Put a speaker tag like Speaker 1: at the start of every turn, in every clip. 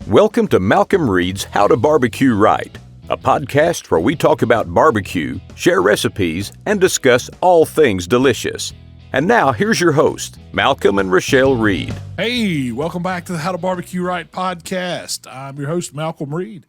Speaker 1: Welcome to Malcolm Reed's How to Barbecue Right, a podcast where we talk about barbecue, share recipes, and discuss all things delicious. And now, here's your host, Malcolm and Rochelle Reed.
Speaker 2: Hey, welcome back to the How to Barbecue Right podcast. I'm your host, Malcolm Reed,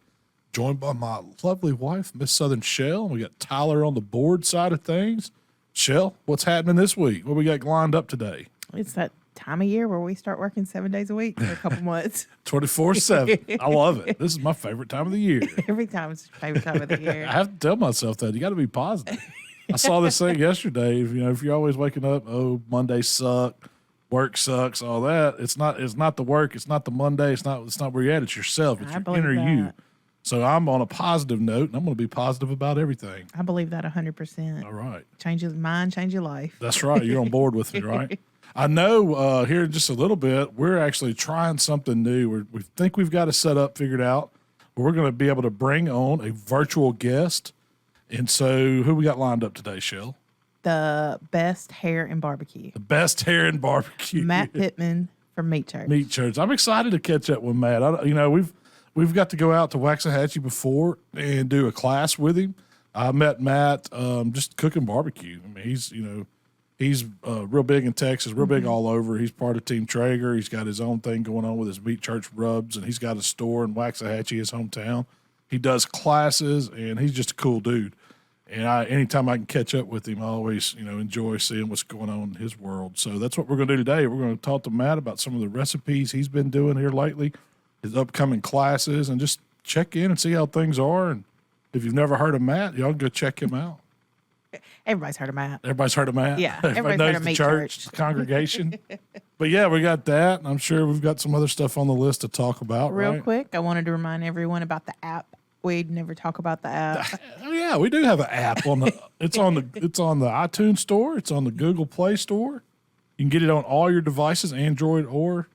Speaker 2: joined by my lovely wife, Miss Southern Shell. We got Tyler on the board side of things. Shell, what's happening this week? What we got lined up today?
Speaker 3: It's that time of year where we start working 7 days a week for a couple months.
Speaker 2: 24/7. I love it. This is my favorite time of the year.
Speaker 3: Every time it's your favorite time of the year.
Speaker 2: I have to tell myself that. You got to be positive. I saw this thing yesterday. If you're always waking up, oh, Monday suck, work sucks, all that. It's not the work. It's not the Monday. It's not where you're at. It's yourself. It's your inner you. So I'm on a positive note, and I'm going to be positive about everything.
Speaker 3: I believe that 100%.
Speaker 2: All right.
Speaker 3: Change your mind, change your life.
Speaker 2: That's right. You're on board with me, right? I know here in just a little bit, we're actually trying something new. We think we've got a setup figured out. We're going to be able to bring on a virtual guest. And so who we got lined up today, Shell?
Speaker 3: The best hair in barbecue.
Speaker 2: The best hair in barbecue.
Speaker 3: Matt Pittman from Meat Church.
Speaker 2: Meat Church. I'm excited to catch up with Matt. We've got to go out to Waxahachie before and do a class with him. I met Matt just cooking barbecue. I mean, he's real big in Texas, real big all over. He's part of Team Traeger. He's got his own thing going on with his Meat Church rubs, and he's got a store in Waxahachie, his hometown. He does classes, and he's just a cool dude. And anytime I can catch up with him, I always, enjoy seeing what's going on in his world. So that's what we're going to do today. We're going to talk to Matt about some of the recipes he's been doing here lately, his upcoming classes, and just check in and see how things are. And if you've never heard of Matt, y'all go check him out.
Speaker 3: Everybody's heard of Matt.
Speaker 2: Everybody's heard of Matt.
Speaker 3: Yeah,
Speaker 2: Everybody
Speaker 3: everybody's
Speaker 2: knows
Speaker 3: heard of
Speaker 2: the
Speaker 3: Meat
Speaker 2: church, the congregation. But yeah, we got that. And I'm sure we've got some other stuff on the list to talk about.
Speaker 3: Real quick, I wanted to remind everyone about the app. We'd never talk about the app.
Speaker 2: Oh yeah, we do have an app on the. It's on the iTunes store. It's on the Google Play Store. You can get it on all your devices, Android or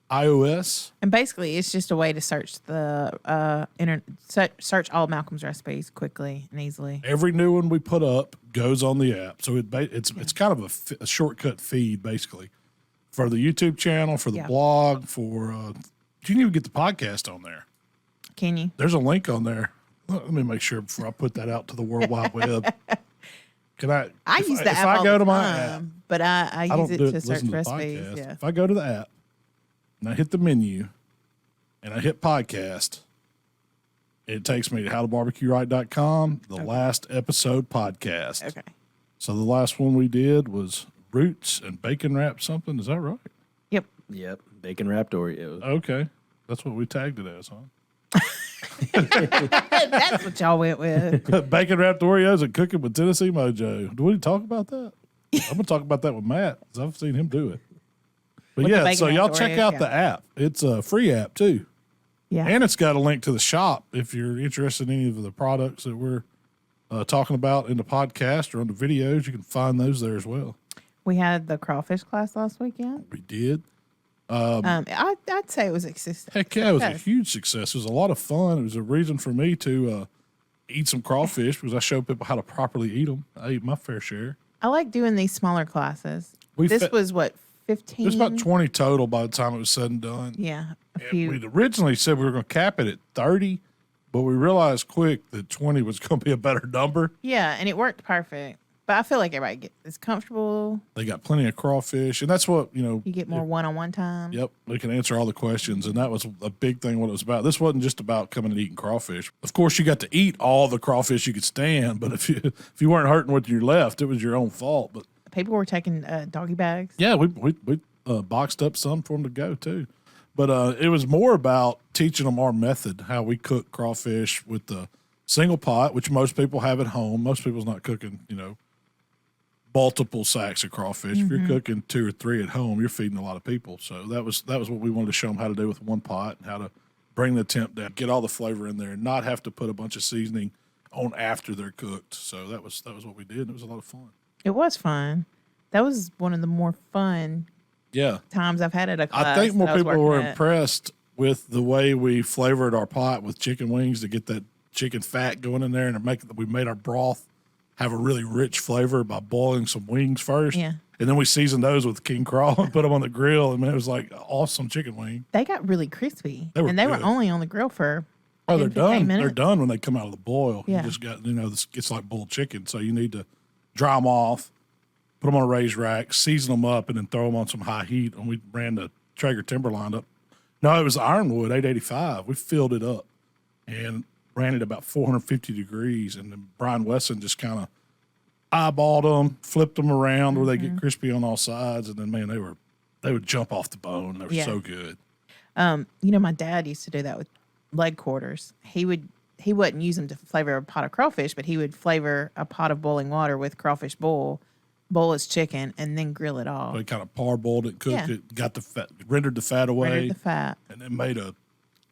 Speaker 2: iOS.
Speaker 3: And basically, it's just a way to search the search all Malcolm's recipes quickly and easily.
Speaker 2: Every new one we put up goes on the app, so it's kind of a shortcut feed basically for the YouTube channel, for the blog, for you can even get the podcast on there.
Speaker 3: Can you?
Speaker 2: There's a link on there. Let me make sure before I put that out to the World Wide Web. Can I?
Speaker 3: I use the app all the time, but I use it to search recipes. Yeah.
Speaker 2: If I go to the app and I hit the menu and I hit podcast, it takes me to HowToBBQRight.com, the last episode podcast.
Speaker 3: Okay.
Speaker 2: So the last one we did was roots and bacon wrapped something. Is that right?
Speaker 4: Yep. Bacon wrapped Oreos.
Speaker 2: Okay. That's what we tagged it as, huh?
Speaker 3: That's what y'all went with.
Speaker 2: Bacon wrapped Oreos and cooking with Tennessee Mojo. Do we talk about that? I'm going to talk about that with Matt because I've seen him do it. But
Speaker 3: With
Speaker 2: yeah, so y'all check out
Speaker 3: Oreos,
Speaker 2: the app. It's a free app too.
Speaker 3: Yeah.
Speaker 2: And it's got a link to the shop if you're interested in any of the products that we're talking about in the podcast or on the videos. You can find those there as well.
Speaker 3: We had the crawfish class last weekend.
Speaker 2: We did.
Speaker 3: I'd say it was a success.
Speaker 2: Heck yeah, it was a huge success. It was a lot of fun. It was a reason for me to eat some crawfish because I showed people how to properly eat them. I ate my fair share.
Speaker 3: I like doing these smaller classes. This was what, 15?
Speaker 2: It was about 20 total by the time it was said and done.
Speaker 3: Yeah.
Speaker 2: We'd originally said we were going to cap it at 30, but we realized quick that 20 was going to be a better number.
Speaker 3: Yeah, and it worked perfect. But I feel like everybody is comfortable.
Speaker 2: They got plenty of crawfish, and that's what,
Speaker 3: You get more one-on-one time.
Speaker 2: Yep, we can answer all the questions, and that was a big thing what it was about. This wasn't just about coming and eating crawfish. Of course, you got to eat all the crawfish you could stand, but if you weren't hurting with your left, it was your own fault. But
Speaker 3: people were taking doggy bags.
Speaker 2: yeah, we boxed up some for them to go too. But it was more about teaching them our method, how we cook crawfish with the single pot, which most people have at home. Most people's not cooking, multiple sacks of crawfish. If you're cooking 2 or 3 at home, you're feeding a lot of people. So that was what we wanted to show them how to do with one pot and how to bring the temp down, get all the flavor in there, and not have to put a bunch of seasoning on after they're cooked. So that was what we did, and it was a lot of fun.
Speaker 3: It was fun. That was one of the more fun times I've had at a class.
Speaker 2: I think more people were impressed with the way we flavored our pot with chicken wings to get that chicken fat going in there, and we made our broth have a really rich flavor by boiling some wings first.
Speaker 3: Yeah.
Speaker 2: And then we seasoned those with King Crawl and put them on the grill. And man, it was like awesome chicken wing.
Speaker 3: They got really crispy.
Speaker 2: They were
Speaker 3: and they
Speaker 2: good.
Speaker 3: were only on the grill for
Speaker 2: Oh, they're
Speaker 3: 10, 15
Speaker 2: done.
Speaker 3: minutes.
Speaker 2: They're done when they come out of the boil.
Speaker 3: Yeah.
Speaker 2: You just got, it's like bull chicken. So you need to dry them off, put them on a raised rack, season them up, and then throw them on some high heat. And we ran the Traeger Timberline up. No, it was Ironwood 885. We filled it up and ran it about 450 degrees. And then Brian Wesson just kind of eyeballed them, flipped them around where they get crispy on all sides. And then, man, they would jump off the bone. They were so good.
Speaker 3: My dad used to do that with leg quarters. He wouldn't use them to flavor a pot of crawfish, but he would flavor a pot of boiling water with crawfish boil its chicken, and then grill it all.
Speaker 2: So he kind of parboiled it, cooked it, got the fat, rendered the fat away, and then made a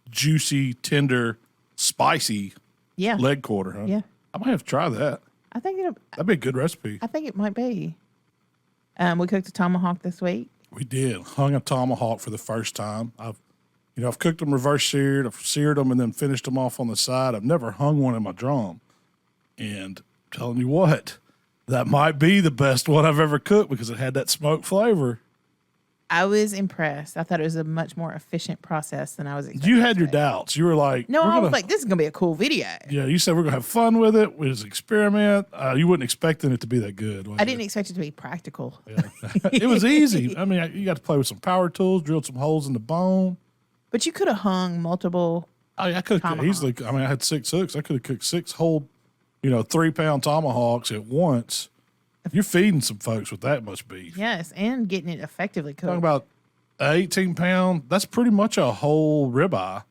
Speaker 2: juicy, tender, spicy leg quarter. Huh?
Speaker 3: Yeah,
Speaker 2: I might have to try that.
Speaker 3: I think
Speaker 2: that'd be a good recipe.
Speaker 3: I think it might be. We cooked a tomahawk this week.
Speaker 2: We did. Hung a tomahawk for the first time. I've cooked them reverse seared. I've seared them and then finished them off on the side. I've never hung one in my drum. And I'm telling you what, that might be the best one I've ever cooked because it had that smoke flavor.
Speaker 3: I was impressed. I thought it was a much more efficient process than I was expecting.
Speaker 2: You had your doubts. You were like,
Speaker 3: no, I was like, this is going to be a cool video.
Speaker 2: Yeah, you said we're going to have fun with it. It was an experiment. You wasn't expecting it to be that good.
Speaker 3: I didn't expect it to be practical.
Speaker 2: Yeah. It was easy. I mean, you got to play with some power tools, drilled some holes in the bone.
Speaker 3: But you could have hung multiple.
Speaker 2: Oh, yeah, I could have easily. I mean, I had 6 hooks. I could have cooked 6 whole, 3-pound tomahawks at once. You're feeding some folks with that much beef.
Speaker 3: Yes, and getting it effectively cooked.
Speaker 2: Talking about an 18-pound, that's pretty much a whole ribeye,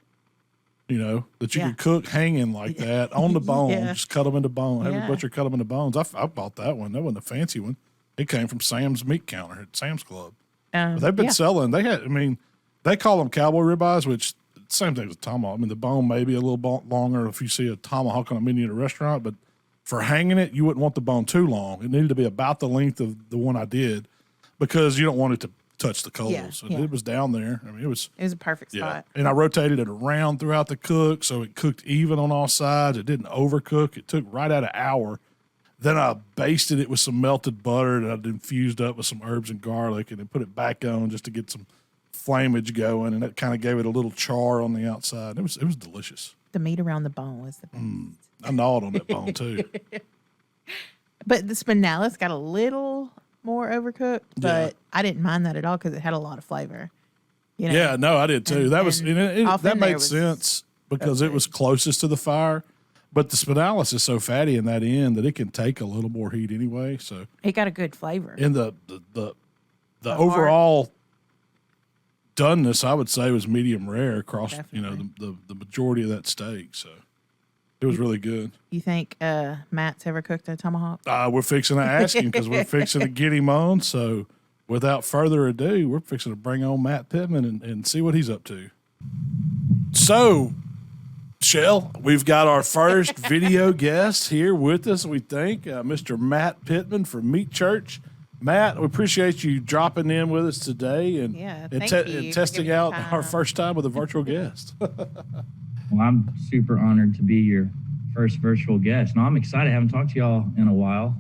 Speaker 2: that you could cook hanging like that on the bone. Just cut them into bone. Have your butcher cut them into bones. I bought that one. That wasn't a fancy one. It came from Sam's Meat Counter at Sam's Club. But they've been selling. They call them cowboy ribeyes, which same thing as a tomahawk. I mean, the bone may be a little longer if you see a tomahawk on a menu at a restaurant, but for hanging it, you wouldn't want the bone too long. It needed to be about the length of the one I did because you don't want it to touch the coals. It was down there. I mean, it was
Speaker 3: a perfect spot.
Speaker 2: And I rotated it around throughout the cook so it cooked even on all sides. It didn't overcook. It took right at an hour. Then I basted it with some melted butter that I'd infused up with some herbs and garlic and then put it back on just to get some flamage going. And that kind of gave it a little char on the outside. It was delicious.
Speaker 3: The meat around the bone was the best.
Speaker 2: I gnawed on that bone too.
Speaker 3: But the spinalis got a little more overcooked, but I didn't mind that at all because it had a lot of flavor.
Speaker 2: Yeah, no, I did too. That made sense because it was closest to the fire. But the spinalis is so fatty in that end that it can take a little more heat anyway. So
Speaker 3: it got a good flavor.
Speaker 2: And the overall doneness, I would say, was medium rare across the majority of that steak. So it was really good.
Speaker 3: You think Matt's ever cooked a tomahawk?
Speaker 2: We're fixing to ask him because we're fixing to get him on. So without further ado, we're fixing to bring on Matt Pittman and see what he's up to. So, Shell, we've got our first video guest here with us, we think, Mr. Matt Pittman from Meat Church. Matt, we appreciate you dropping in with us today and testing out our first time with a virtual guest.
Speaker 5: Well, I'm super honored to be your first virtual guest. No, I'm excited. I haven't talked to y'all in a while.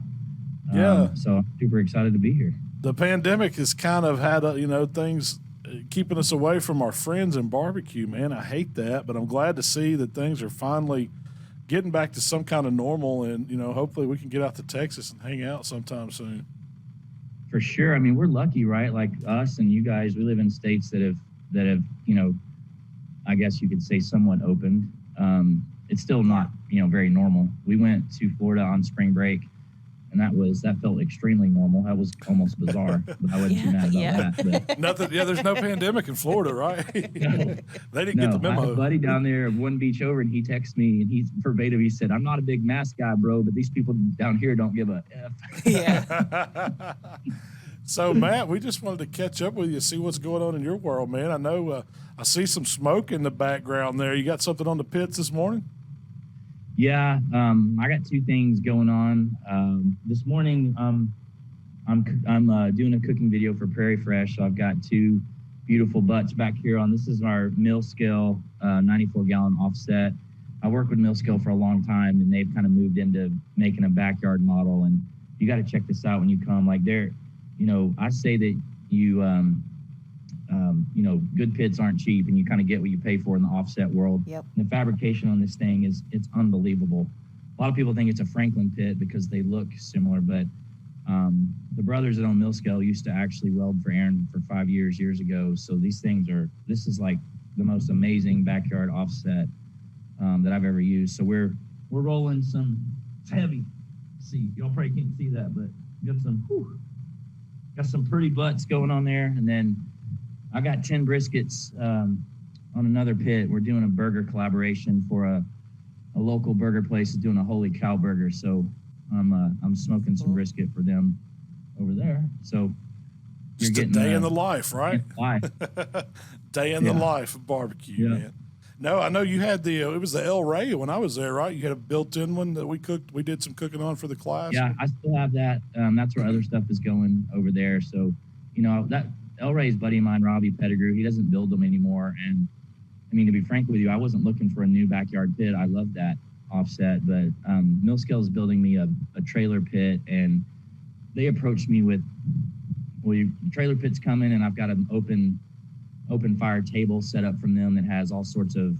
Speaker 5: So I'm super excited to be here.
Speaker 2: The pandemic has kind of had, things keeping us away from our friends in barbecue, man. I hate that, but I'm glad to see that things are finally getting back to some kind of normal. And, hopefully we can get out to Texas and hang out sometime soon.
Speaker 5: For sure. I mean, we're lucky, right? Like us and you guys, we live in states that have, I guess you could say somewhat opened. It's still not, very normal. We went to Florida on spring break, and that felt extremely normal. That was almost bizarre, but I wasn't too mad about that. But.
Speaker 2: Nothing. Yeah, there's no pandemic in Florida, right? They didn't get the memo.
Speaker 5: I had a buddy down there one beach over, and he texted me, and he verbatim, he said, "I'm not a big mask guy, bro, but these people down here don't give a F."
Speaker 3: Yeah.
Speaker 2: So, Matt, we just wanted to catch up with you, see what's going on in your world, man. I know I see some smoke in the background there. You got something on the pits this morning?
Speaker 5: Yeah, I got 2 things going on. This morning, I'm doing a cooking video for Prairie Fresh. So I've got 2 beautiful butts back here on. This is our mill scale 94-gallon offset. I worked with mill scale for a long time, and they've kind of moved into making a backyard model. And you got to check this out when you come. Like I say that good pits aren't cheap, and you kind of get what you pay for in the offset world.
Speaker 3: Yep.
Speaker 5: And the fabrication on this thing it's unbelievable. A lot of people think it's a Franklin pit because they look similar, but the brothers that own Millscale used to actually weld for Aaron for 5 years ago. So this is like the most amazing backyard offset that I've ever used. So we're rolling some, it's heavy. See, y'all probably can't see that, but got some pretty butts going on there. And then I got 10 briskets on another pit. We're doing a burger collaboration for a local burger place is doing a holy cow burger. So I'm smoking some brisket for them over there. So you're
Speaker 2: Just a
Speaker 5: getting
Speaker 2: day in the life, right?
Speaker 5: Life.
Speaker 2: Day in the life of barbecue, man. No, I know you had it was the El Rey when I was there, right? You had a built-in one that we did some cooking on for the class.
Speaker 5: Yeah, I still have that. That's where other stuff is going over there. So, that El Rey's buddy of mine, Robbie Pettigrew, he doesn't build them anymore. And I mean, to be frank with you, I wasn't looking for a new backyard pit. I love that offset, but Millscale is building me a trailer pit, and they approached me with, your trailer pit's coming, and I've got an open fire table set up from them that has all sorts of,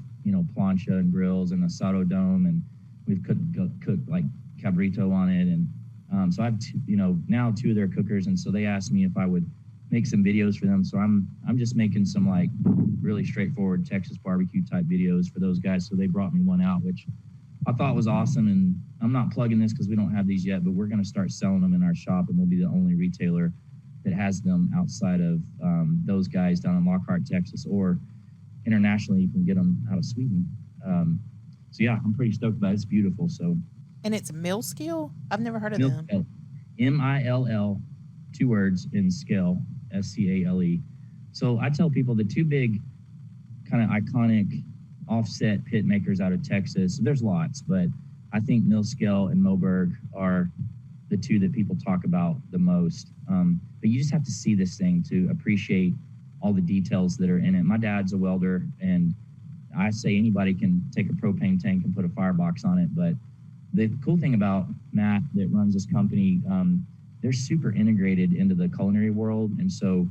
Speaker 5: plancha and grills and asado dome, and we've cooked like cabrito on it. And so I've, now 2 of their cookers. And so they asked me if I would make some videos for them. So I'm just making some like really straightforward Texas barbecue type videos for those guys. So they brought me one out, which I thought was awesome. And I'm not plugging this because we don't have these yet, but we're going to start selling them in our shop, and we'll be the only retailer that has them outside of those guys down in Lockhart, Texas, or internationally you can get them out of Sweden. So yeah, I'm pretty stoked about it. It's beautiful. So.
Speaker 3: And it's Millscale? I've never heard of them.
Speaker 5: Mill, 2 words, in scale, SCALE. So I tell people the 2 big kind of iconic offset pit makers out of Texas, there's lots, but I think Millscale and Moberg are the 2 that people talk about the most. But you just have to see this thing to appreciate all the details that are in it. My dad's a welder, and I say anybody can take a propane tank and put a firebox on it. But the cool thing about Matt that runs this company, they're super integrated into the culinary world. And so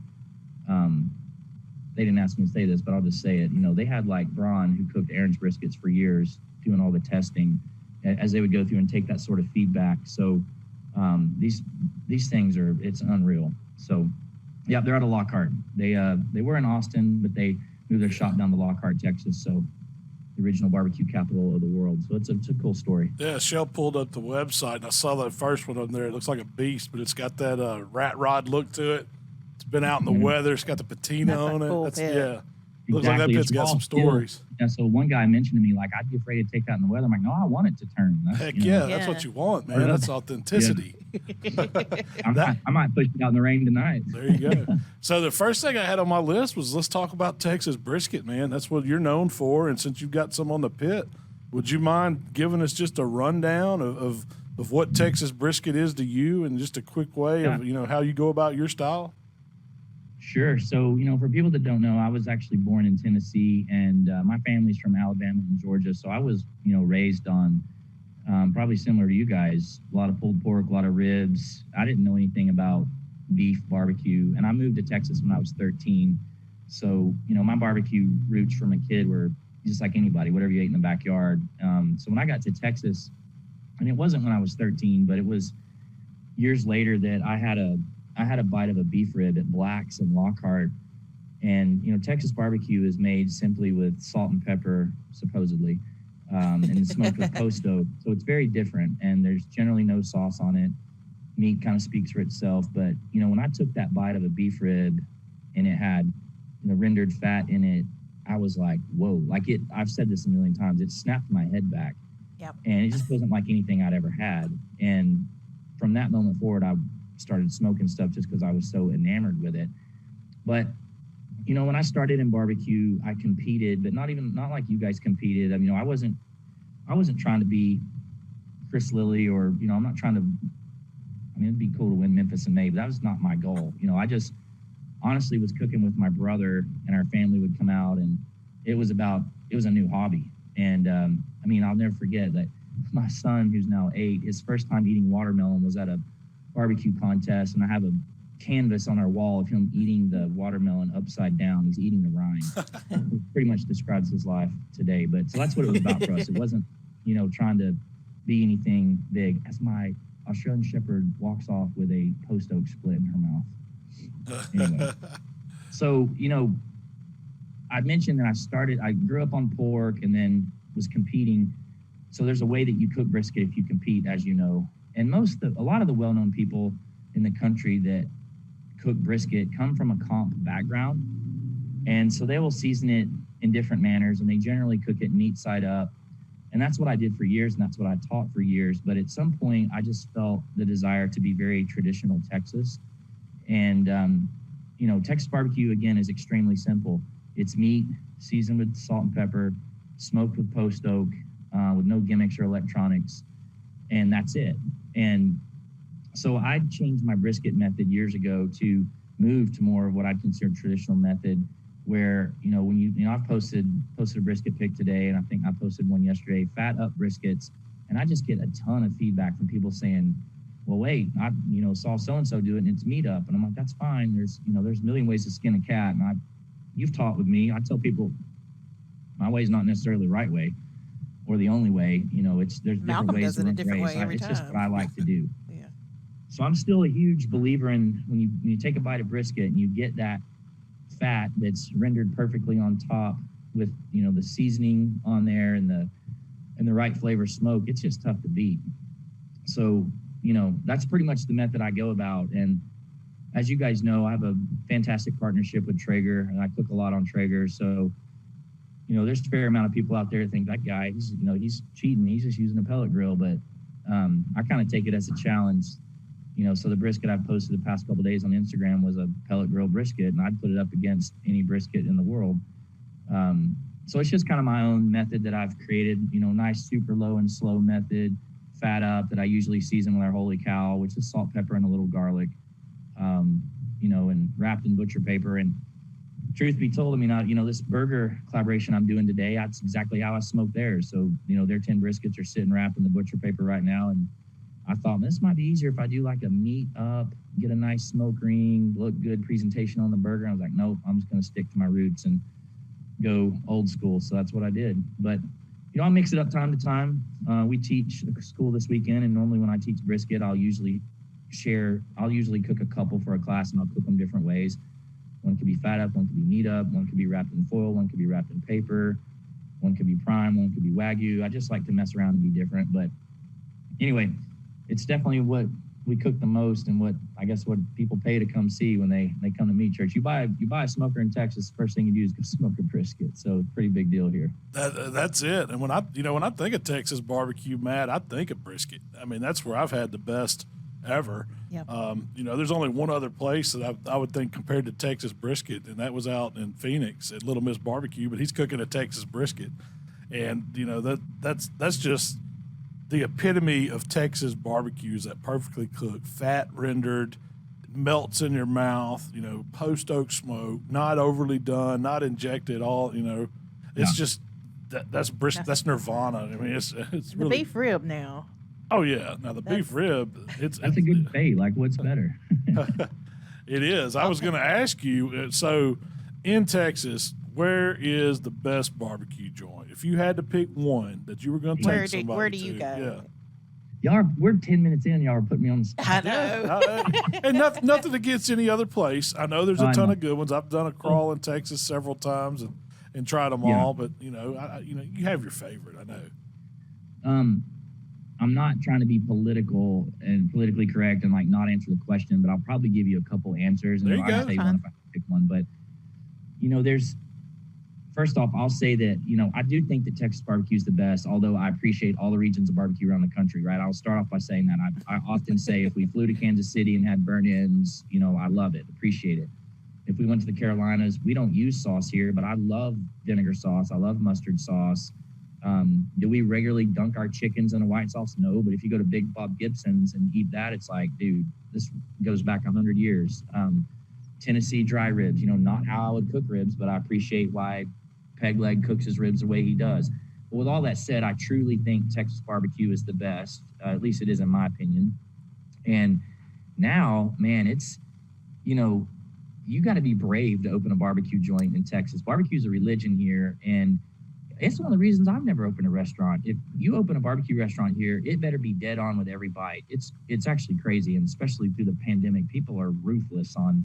Speaker 5: they didn't ask me to say this, but I'll just say it. They had like Braun, who cooked Aaron's briskets for years, doing all the testing as they would go through and take that sort of feedback. So these things it's unreal. So yeah, they're out of Lockhart. They were in Austin, but they moved their shop down to Lockhart, Texas. So the original barbecue capital of the world. So it's a cool story.
Speaker 2: Yeah, Shell pulled up the website, and I saw that first one on there. It looks like a beast, but it's got that rat rod look to it. It's been out in the weather. It's got the patina on it.
Speaker 3: Cool pit.
Speaker 2: Yeah. Looks like that
Speaker 5: Exactly.
Speaker 2: pit's got some stories.
Speaker 5: Yeah, so one guy mentioned to me, like, I'd be afraid to take that in the weather. I'm like, no, I want it to turn.
Speaker 2: Heck yeah, that's what you want, man. That's authenticity.
Speaker 5: I might push it out in the rain tonight.
Speaker 2: There you go. So the first thing I had on my list was let's talk about Texas brisket, man. That's what you're known for. And since you've got some on the pit, would you mind giving us just a rundown of what Texas brisket is to you, and just a quick way of how you go about your style?
Speaker 5: Sure. So, for people that don't know, I was actually born in Tennessee, and my family's from Alabama and Georgia. So I was, raised on probably similar to you guys, a lot of pulled pork, a lot of ribs. I didn't know anything about beef barbecue, and I moved to Texas when I was 13. So, my barbecue roots from a kid were just like anybody, whatever you ate in the backyard. So when I got to Texas, and it wasn't when I was 13, but it was years later that I had a bite of a beef rib at Black's in Lockhart. And, Texas barbecue is made simply with salt and pepper, supposedly, and smoked with posto. So it's very different, and there's generally no sauce on it. Meat kind of speaks for itself. But, when I took that bite of a beef rib and it had, rendered fat in it, I was like, whoa, I've said this a million times. It snapped my head back.
Speaker 3: Yep.
Speaker 5: And it just wasn't like anything I'd ever had. And from that moment forward, I started smoking stuff just because I was so enamored with it. But, when I started in barbecue, I competed, but not like you guys competed. I mean, I wasn't trying to be Chris Lilly, or, I'm not trying to, it'd be cool to win Memphis and May, but that was not my goal. I just honestly was cooking with my brother, and our family would come out, and it was a new hobby. And, I'll never forget that my son, who's now 8, his first time eating watermelon was at a barbecue contest, and I have a canvas on our wall of him eating the watermelon upside down. He's eating the rind. It pretty much describes his life today. But so that's what it was about for us. It wasn't, trying to be anything big. As my Australian Shepherd walks off with a post oak split in her mouth. Anyway, so, I mentioned that I grew up on pork and then was competing. So there's a way that you cook brisket if you compete, as you know. And a lot of the well-known people in the country that cook brisket come from a comp background. And so they will season it in different manners, and they generally cook it meat side up. And that's what I did for years, and that's what I taught for years. But at some point, I just felt the desire to be very traditional Texas. And, Texas barbecue, again, is extremely simple. It's meat seasoned with salt and pepper, smoked with post oak, with no gimmicks or electronics, and that's it. And so I changed my brisket method years ago to move to more of what I consider traditional method, where, I've posted a brisket pic today, and I think I posted one yesterday, fat up briskets, and I just get a ton of feedback from people saying, well, wait, I, saw so-and-so do it and it's meat up. And I'm like, that's fine. There's a million ways to skin a cat. And you've taught with me. I tell people my way is not necessarily the right way or the only way. There's different
Speaker 3: Malcolm
Speaker 5: ways
Speaker 3: does
Speaker 5: to
Speaker 3: it a
Speaker 5: run
Speaker 3: different
Speaker 5: race.
Speaker 3: way every
Speaker 5: It's just
Speaker 3: time.
Speaker 5: what I like to do.
Speaker 3: Yeah.
Speaker 5: So I'm still a huge believer in when you take a bite of brisket and you get that fat that's rendered perfectly on top with, the seasoning on there and the right flavor smoke, it's just tough to beat. So, that's pretty much the method I go about. And as you guys know, I have a fantastic partnership with Traeger, and I cook a lot on Traeger. So, there's a fair amount of people out there that think that guy, he's cheating. He's just using a pellet grill. But I kind of take it as a challenge. So the brisket I've posted the past couple of days on Instagram was a pellet grill brisket, and I'd put it up against any brisket in the world. So it's just kind of my own method that I've created, nice, super low and slow method, fat up, that I usually season with our holy cow, which is salt, pepper, and a little garlic, and wrapped in butcher paper. And truth be told, this burger collaboration I'm doing today, that's exactly how I smoked theirs. So, their 10 briskets are sitting wrapped in the butcher paper right now. And I thought, this might be easier if I do like a meat up, get a nice smoke ring, look good presentation on the burger. I was like, nope, I'm just going to stick to my roots and go old school. So that's what I did. But, I'll mix it up time to time. We teach a school this weekend, and normally when I teach brisket, I'll usually cook a couple for a class, and I'll cook them different ways. One could be fat up, one could be meat up, one could be wrapped in foil, one could be wrapped in paper, one could be prime, one could be Wagyu. I just like to mess around and be different. But anyway, it's definitely what we cook the most, and what people pay to come see when they come to meat church. You buy a smoker in Texas, the first thing you do is go smoke a brisket. So pretty big deal here.
Speaker 2: That's it. And when I think of Texas barbecue, Matt, I think of brisket. That's where I've had the best ever.
Speaker 3: Yep.
Speaker 2: There's only one other place that I would think compared to Texas brisket, and that was out in Phoenix at Little Miss Barbecue. But he's cooking a Texas brisket, and that's just the epitome of Texas barbecues, that perfectly cooked, fat rendered, melts in your mouth, post oak smoke, not overly done, not injected all, it's just that's brisket, that's nirvana. It's
Speaker 3: The
Speaker 2: really
Speaker 3: beef rib now.
Speaker 2: Oh yeah, now the beef rib,
Speaker 5: That's a good debate. Like, what's better?
Speaker 2: It is. I was going to ask you. So, in Texas, where is the best barbecue joint? If you had to pick one that you were going to take somebody
Speaker 3: where do you go?
Speaker 2: Yeah.
Speaker 5: We're 10 minutes in. Y'all are putting me on the spot.
Speaker 3: I know.
Speaker 2: And nothing against any other place. I know there's a ton of good ones. I've done a crawl in Texas several times and tried them all. But you have your favorite. I know.
Speaker 5: I'm not trying to be political and politically correct and not answer the question, but I'll probably give you a couple answers. And
Speaker 2: there you go.
Speaker 5: I'll say one if I pick one. But first off, I'll say that, I do think that Texas barbecue is the best, although I appreciate all the regions of barbecue around the country, right? I'll start off by saying that. I often say if we flew to Kansas City and had burn-ins, I love it, appreciate it. If we went to the Carolinas, we don't use sauce here, but I love vinegar sauce. I love mustard sauce. Do we regularly dunk our chickens in a white sauce? No, but if you go to Big Bob Gibson's and eat that, it's like, dude, this goes back 100 years. Tennessee dry ribs, not how I would cook ribs, but I appreciate why Peg Leg cooks his ribs the way he does. But with all that said, I truly think Texas barbecue is the best. At least it is in my opinion. And now, man, you know, you got to be brave to open a barbecue joint in Texas. Barbecue is a religion here, and it's one of the reasons I've never opened a restaurant. If you open a barbecue restaurant here, it better be dead on with every bite. It's actually crazy, and especially through the pandemic, people are ruthless on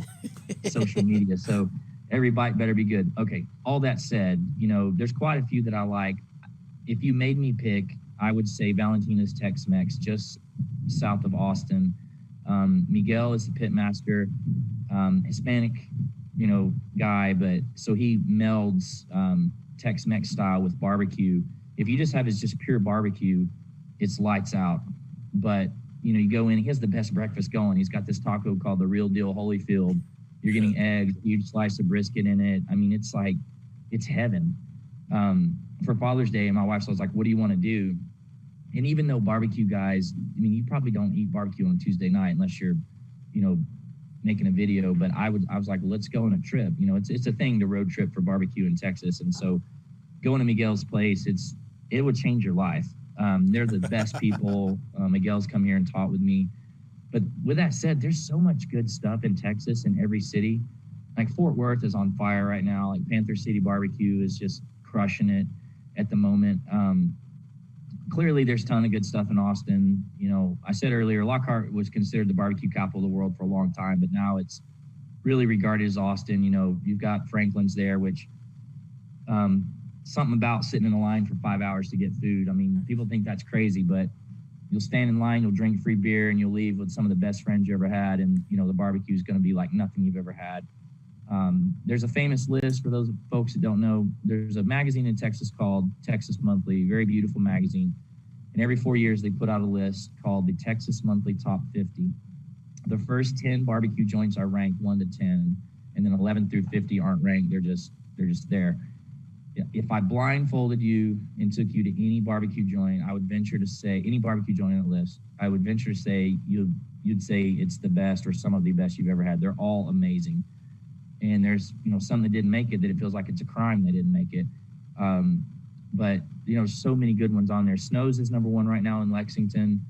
Speaker 5: social media. So every bite better be good. Okay, all that said, you know, there's quite a few that I like. If you made me pick, I would say Valentina's Tex-Mex, just south of Austin. Miguel is the pit master, Hispanic, you know, guy, but so he melds Tex-Mex style with barbecue. If you just have his just pure barbecue, it's lights out. But you know, you go in, he has the best breakfast going. He's got this taco called the Real Deal Holyfield. You're getting eggs, huge slice of brisket in it. I mean, it's like, it's heaven. For Father's Day, my wife was like, what do you want to do? And even though barbecue guys, I mean, you probably don't eat barbecue on a Tuesday night unless you're, you know, making a video. But I was like, well, let's go on a trip. You know, it's a thing to road trip for barbecue in Texas. And so going to Miguel's place, it would change your life. They're the best people. Miguel's come here and taught with me. But with that said, there's so much good stuff in Texas in every city. Like Fort Worth is on fire right now. Like Panther City Barbecue is just crushing it at the moment. Clearly, there's a ton of good stuff in Austin. You know, I said earlier, Lockhart was considered the barbecue capital of the world for a long time, but now it's really regarded as Austin. You know, you've got Franklin's there, which something about sitting in a line for 5 hours to get food. I mean, people think that's crazy, but you'll stand in line, you'll drink free beer, and you'll leave with some of the best friends you ever had. And, you know, the barbecue is going to be like nothing you've ever had. There's a famous list for those folks that don't know. There's a magazine in Texas called Texas Monthly, very beautiful magazine. And every 4 years, they put out a list called the Texas Monthly Top 50. The first 10 barbecue joints are ranked 1 to 10, and then 11 through 50 aren't ranked. They're just there. If I blindfolded you and took you to any barbecue joint, I would venture to say, any barbecue joint on the list, I would venture to say you'd say it's the best or some of the best you've ever had. They're all amazing. And there's, you know, some that didn't make it that it feels like it's a crime they didn't make it. But, you know, so many good ones on there. Snow's is number 1 right now in Lexington.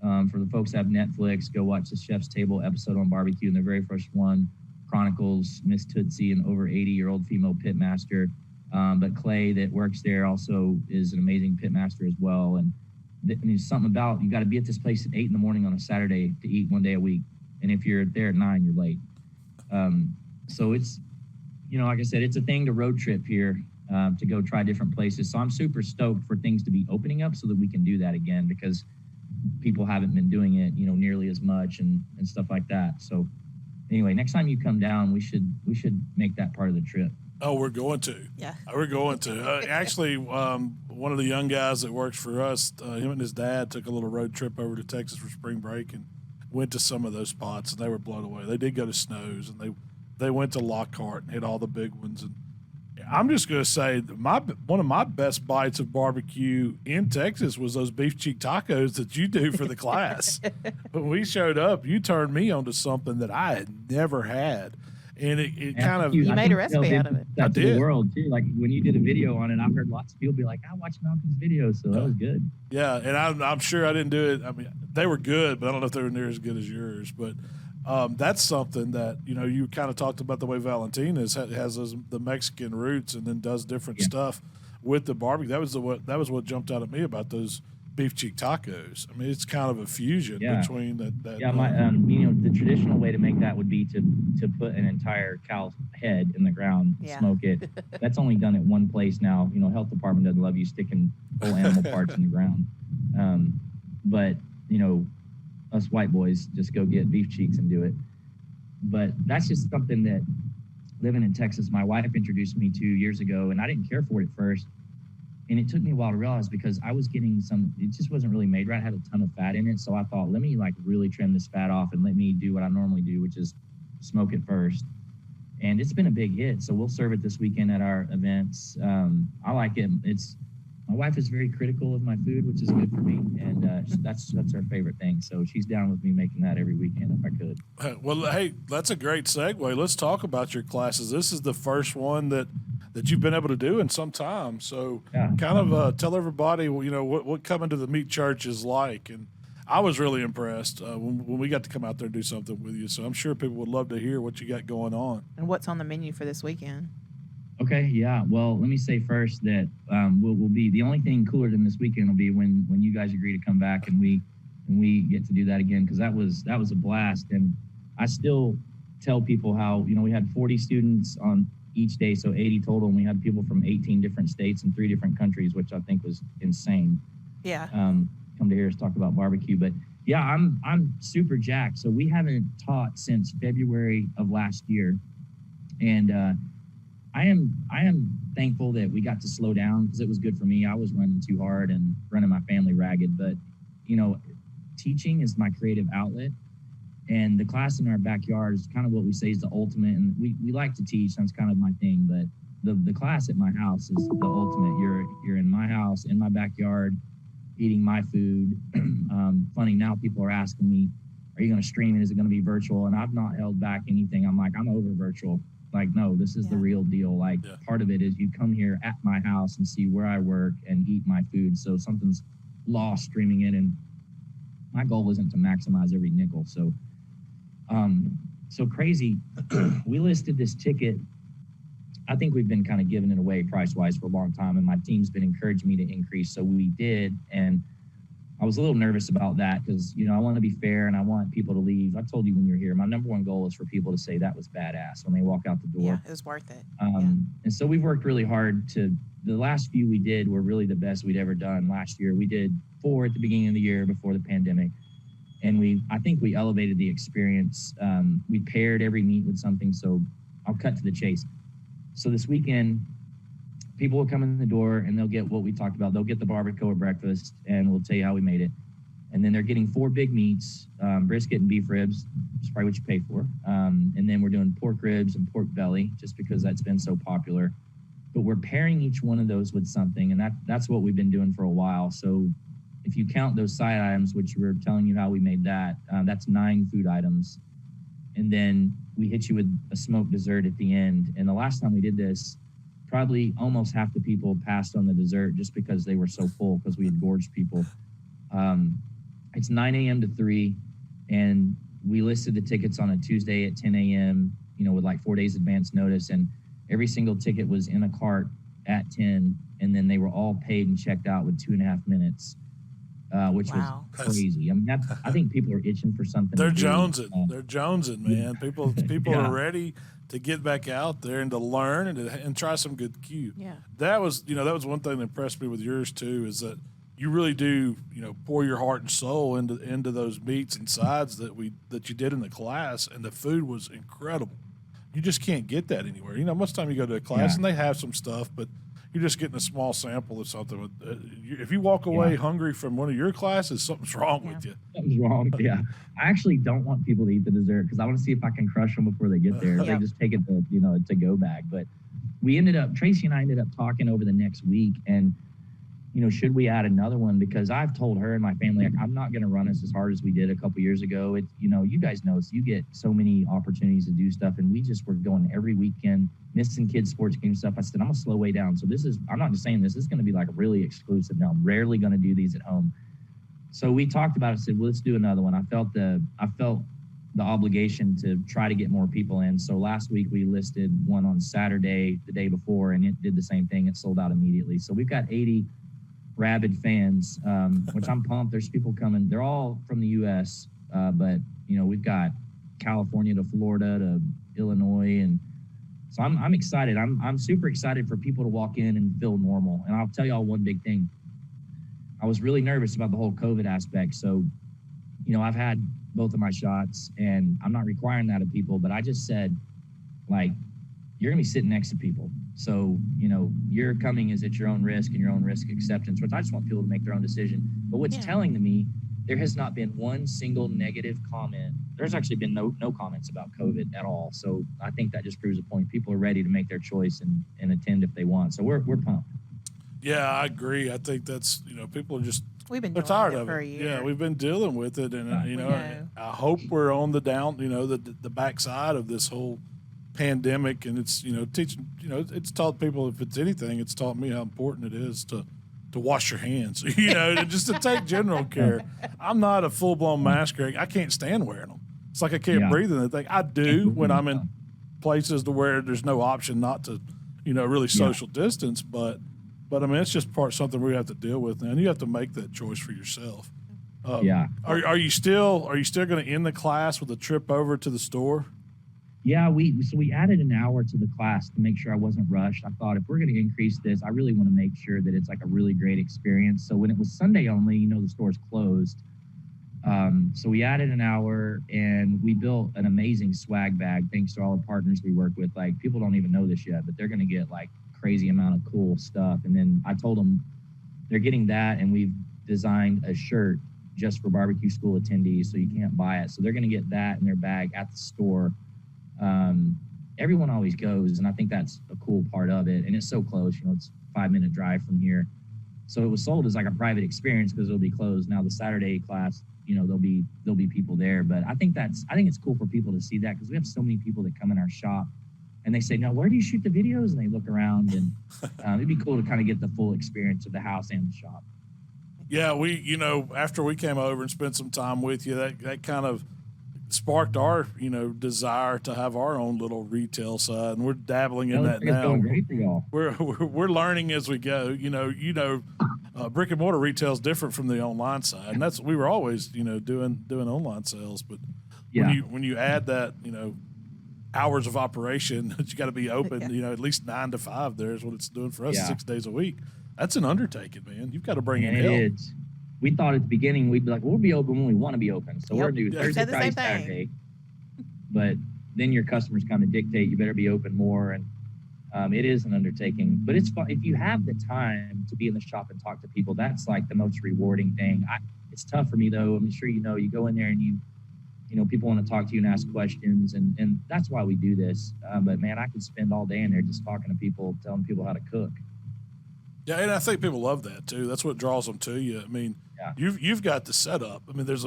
Speaker 5: For the folks that have Netflix, go watch the Chef's Table episode on barbecue. And the very first one chronicles Miss Tootsie, an over 80-year-old female pit master. But Clay that works there also is an amazing pit master as well. And I mean, something about, you got to be at this place at 8 in the morning on a Saturday to eat 1 day a week. And if you're there at 9, you're late. So it's, you know, like I said, it's a thing to road trip here to go try different places. So I'm super stoked for things to be opening up so that we can do that again, because people haven't been doing it, you know, nearly as much and stuff like that. So anyway, next time you come down, we should make that part of the trip.
Speaker 2: Oh, we're going to.
Speaker 3: Yeah.
Speaker 2: We're going to. Actually, one of the young guys that works for us, him and his dad took a little road trip over to Texas for spring break and went to some of those spots, and they were blown away. They did go to Snow's, and they went to Lockhart and hit all the big ones. And I'm just going to say one of my best bites of barbecue in Texas was those beef cheek tacos that you do for the class. When we showed up, you turned me onto something that I had never had. And it kind of...
Speaker 3: You made a recipe out of it.
Speaker 5: I did.
Speaker 2: The
Speaker 5: world, too. Like, when you did a video on it, I've heard lots of people be like, I watched Malcolm's videos, so that was good.
Speaker 2: Yeah, and I'm sure I didn't do it. I mean, they were good, but I don't know if they were near as good as yours. But that's something that, you know, you kind of talked about the way Valentina has the Mexican roots and then does different stuff with the barbecue. That was what jumped out at me about those beef cheek tacos. I mean, it's kind of a fusion between that.
Speaker 5: Yeah, you know, the traditional way to make that would be to put an entire cow's head in the ground, smoke it. That's only done at one place now. You know, health department doesn't love you sticking whole animal parts in the ground. But you know, us white boys just go get beef cheeks and do it. But that's just something that living in Texas, my wife introduced me to years ago, and I didn't care for it at first. And it took me a while to realize, because I was getting it just wasn't really made right. It had a ton of fat in it. So I thought, let me like really trim this fat off and let me do what I normally do, which is smoke it first. And it's been a big hit. So we'll serve it this weekend at our events. I like it. My wife is very critical of my food, which is good for me. And that's her favorite thing. So she's down with me making that every weekend if I could.
Speaker 2: Well, hey, that's a great segue. Let's talk about your classes. This is the first one that you've been able to do in some time. So kind of tell everybody, you know, what coming to the meat church is like. And I was really impressed when we got to come out there and do something with you. So I'm sure people would love to hear what you got going on.
Speaker 3: And what's on the menu for this weekend?
Speaker 5: Okay, yeah. Well, let me say first that we'll be the only thing cooler than this weekend will be when you guys agree to come back and we get to do that again, because that was a blast. And I still tell people how we had 40 students on each day, so 80 total, and we had people from 18 different states and 3 different countries, which I think was insane.
Speaker 3: Yeah.
Speaker 5: Come to hear us talk about barbecue. But yeah, I'm super jacked. So we haven't taught since February of last year, and I am thankful that we got to slow down, because it was good for me. I was running too hard and running my family ragged. But teaching is my creative outlet, and the class in our backyard is kind of what we say is the ultimate. And we like to teach, that's kind of my thing. But the class at my house is the ultimate. You're in my house, in my backyard, eating my food. Funny, now people are asking me, are you going to stream it? Is it going to be virtual? And I've not held back anything. I'm like, I'm over virtual. Like, no, this is the real deal. Like, part of it is you come here at my house and see where I work and eat my food. So something's lost streaming it. And my goal isn't to maximize every nickel. So, so crazy. We listed this ticket. I think we've been kind of giving it away price-wise for a long time, and my team's been encouraging me to increase. So we did, and I was a little nervous about that because, I want to be fair and I want people to leave. I told you when you're here, my number one goal is for people to say that was badass when they walk out the door.
Speaker 3: Yeah, it was worth it.
Speaker 5: And so we've worked really hard the last few we did were really the best we'd ever done. Last year, we did 4 at the beginning of the year before the pandemic. And I think we elevated the experience. We paired every meat with something. So I'll cut to the chase. So this weekend, people will come in the door and they'll get what we talked about. They'll get the barbacoa breakfast, and we'll tell you how we made it. And then they're getting 4 big meats, brisket and beef ribs, which is probably what you pay for. And then we're doing pork ribs and pork belly, just because that's been so popular. But we're pairing each one of those with something, and that's what we've been doing for a while. So if you count those side items, which we're telling you how we made that, that's 9 food items. And then we hit you with a smoked dessert at the end. And the last time we did this, probably almost half the people passed on the dessert just because they were so full, because we had gorged people. It's 9 a.m. to 3, and we listed the tickets on a Tuesday at 10 a.m., with like 4 days advance notice. And every single ticket was in a cart at 10, and then they were all paid and checked out with 2.5 minutes. Which was crazy. I mean, I think people are itching for something.
Speaker 2: They're jonesing. They're jonesing, man. People are ready to get back out there and to learn and try some good Q.
Speaker 3: Yeah.
Speaker 2: That was one thing that impressed me with yours too, is that you really do, pour your heart and soul into those meats and sides that you did in the class, and the food was incredible. You just can't get that anywhere. Most of the time you go to a class and they have some stuff, but you're just getting a small sample of something. If you walk away hungry from one of your classes, something's wrong with you.
Speaker 5: Something's wrong, yeah. I actually don't want people to eat the dessert because I want to see if I can crush them before they get there. They just take it to go bag. But Tracy and I ended up talking over the next week, and should we add another one? Because I've told her and my family, I'm not going to run us as hard as we did a couple years ago. It's, you guys know, so you get so many opportunities to do stuff, and we just were going every weekend, missing kids' sports game stuff. I said, I'm going to slow way down. So I'm not just saying this is going to be like really exclusive now. I'm rarely going to do these at home. So we talked about it, said, well, let's do another one. I felt the obligation to try to get more people in. So last week we listed one on Saturday, the day before, and it did the same thing. It sold out immediately. So we've got 80 rabid fans, which I'm pumped. There's people coming. They're all from the U.S., but we've got California to Florida to Illinois, and so I'm excited. I'm super excited for people to walk in and feel normal. And I'll tell y'all one big thing. I was really nervous about the whole COVID aspect. So, I've had both of my shots, and I'm not requiring that of people, but I just said, like, you're gonna be sitting next to people. So, your coming is at your own risk and your own risk acceptance, which I just want people to make their own decision. But what's telling to me, there has not been one single negative comment. There's actually been no comments about COVID at all. So I think that just proves a point. People are ready to make their choice and attend if they want. So we're pumped.
Speaker 2: Yeah, I agree. I think that's, people are just,
Speaker 3: they're
Speaker 2: tired of
Speaker 3: for
Speaker 2: it.
Speaker 3: a year.
Speaker 2: Yeah, we've been dealing with it. And, I hope we're on the down, the backside of this whole pandemic. And it's, teaching, it's taught people, if it's anything, it's taught me how important it is to to wash your hands, just to take general care. I'm not a full blown masker. I can't stand wearing them. It's like I can't breathe in the thing. I do when I'm in places to where there's no option not to, really social distance. But I mean, it's just something we have to deal with, and you have to make that choice for yourself. Are you still going to end the class with a trip over to the store?
Speaker 5: Yeah, we added an hour to the class to make sure I wasn't rushed. I thought if we're going to increase this, I really want to make sure that it's like a really great experience. So when it was Sunday only, the store's closed. So we added an hour, and we built an amazing swag bag thanks to all the partners we work with. Like, people don't even know this yet, but they're going to get like crazy amount of cool stuff. And then I told them they're getting that, and we've designed a shirt just for barbecue school attendees, so you can't buy it. So they're going to get that in their bag at the store. Everyone always goes, and I think that's a cool part of it. And it's so close, it's a 5-minute drive from here. So it was sold as like a private experience because it'll be closed. Now the Saturday class, there'll be people there. But I think it's cool for people to see that, because we have so many people that come in our shop and they say, "No, where do you shoot the videos?" And they look around, and it'd be cool to kind of get the full experience of the house and the shop.
Speaker 2: Yeah, we, after we came over and spent some time with you, that kind of sparked our, desire to have our own little retail side, and we're dabbling in that now.
Speaker 5: Going great for y'all.
Speaker 2: We're learning as we go. Brick and mortar retail is different from the online side, and we were always, doing online sales. But when you add that, hours of operation that you got to be open, at least 9 to 5. There is what it's doing for us 6 days a week. That's an undertaking, man. You've got to bring in help.
Speaker 5: It is. We thought at the beginning we'd be like, we'll be open when we want to be open. So we're going to do Thursday, Friday, Saturday. But then your customers kind of dictate you better be open more. And it is an undertaking. But it's fun. If you have the time to be in the shop and talk to people, that's like the most rewarding thing. It's tough for me, though. I'm sure you go in there and people want to talk to you and ask questions. And that's why we do this. But, man, I could spend all day in there just talking to people, telling people how to cook.
Speaker 2: Yeah, and I think people love that too. That's what draws them to you. I mean, you've got the setup. I mean, there's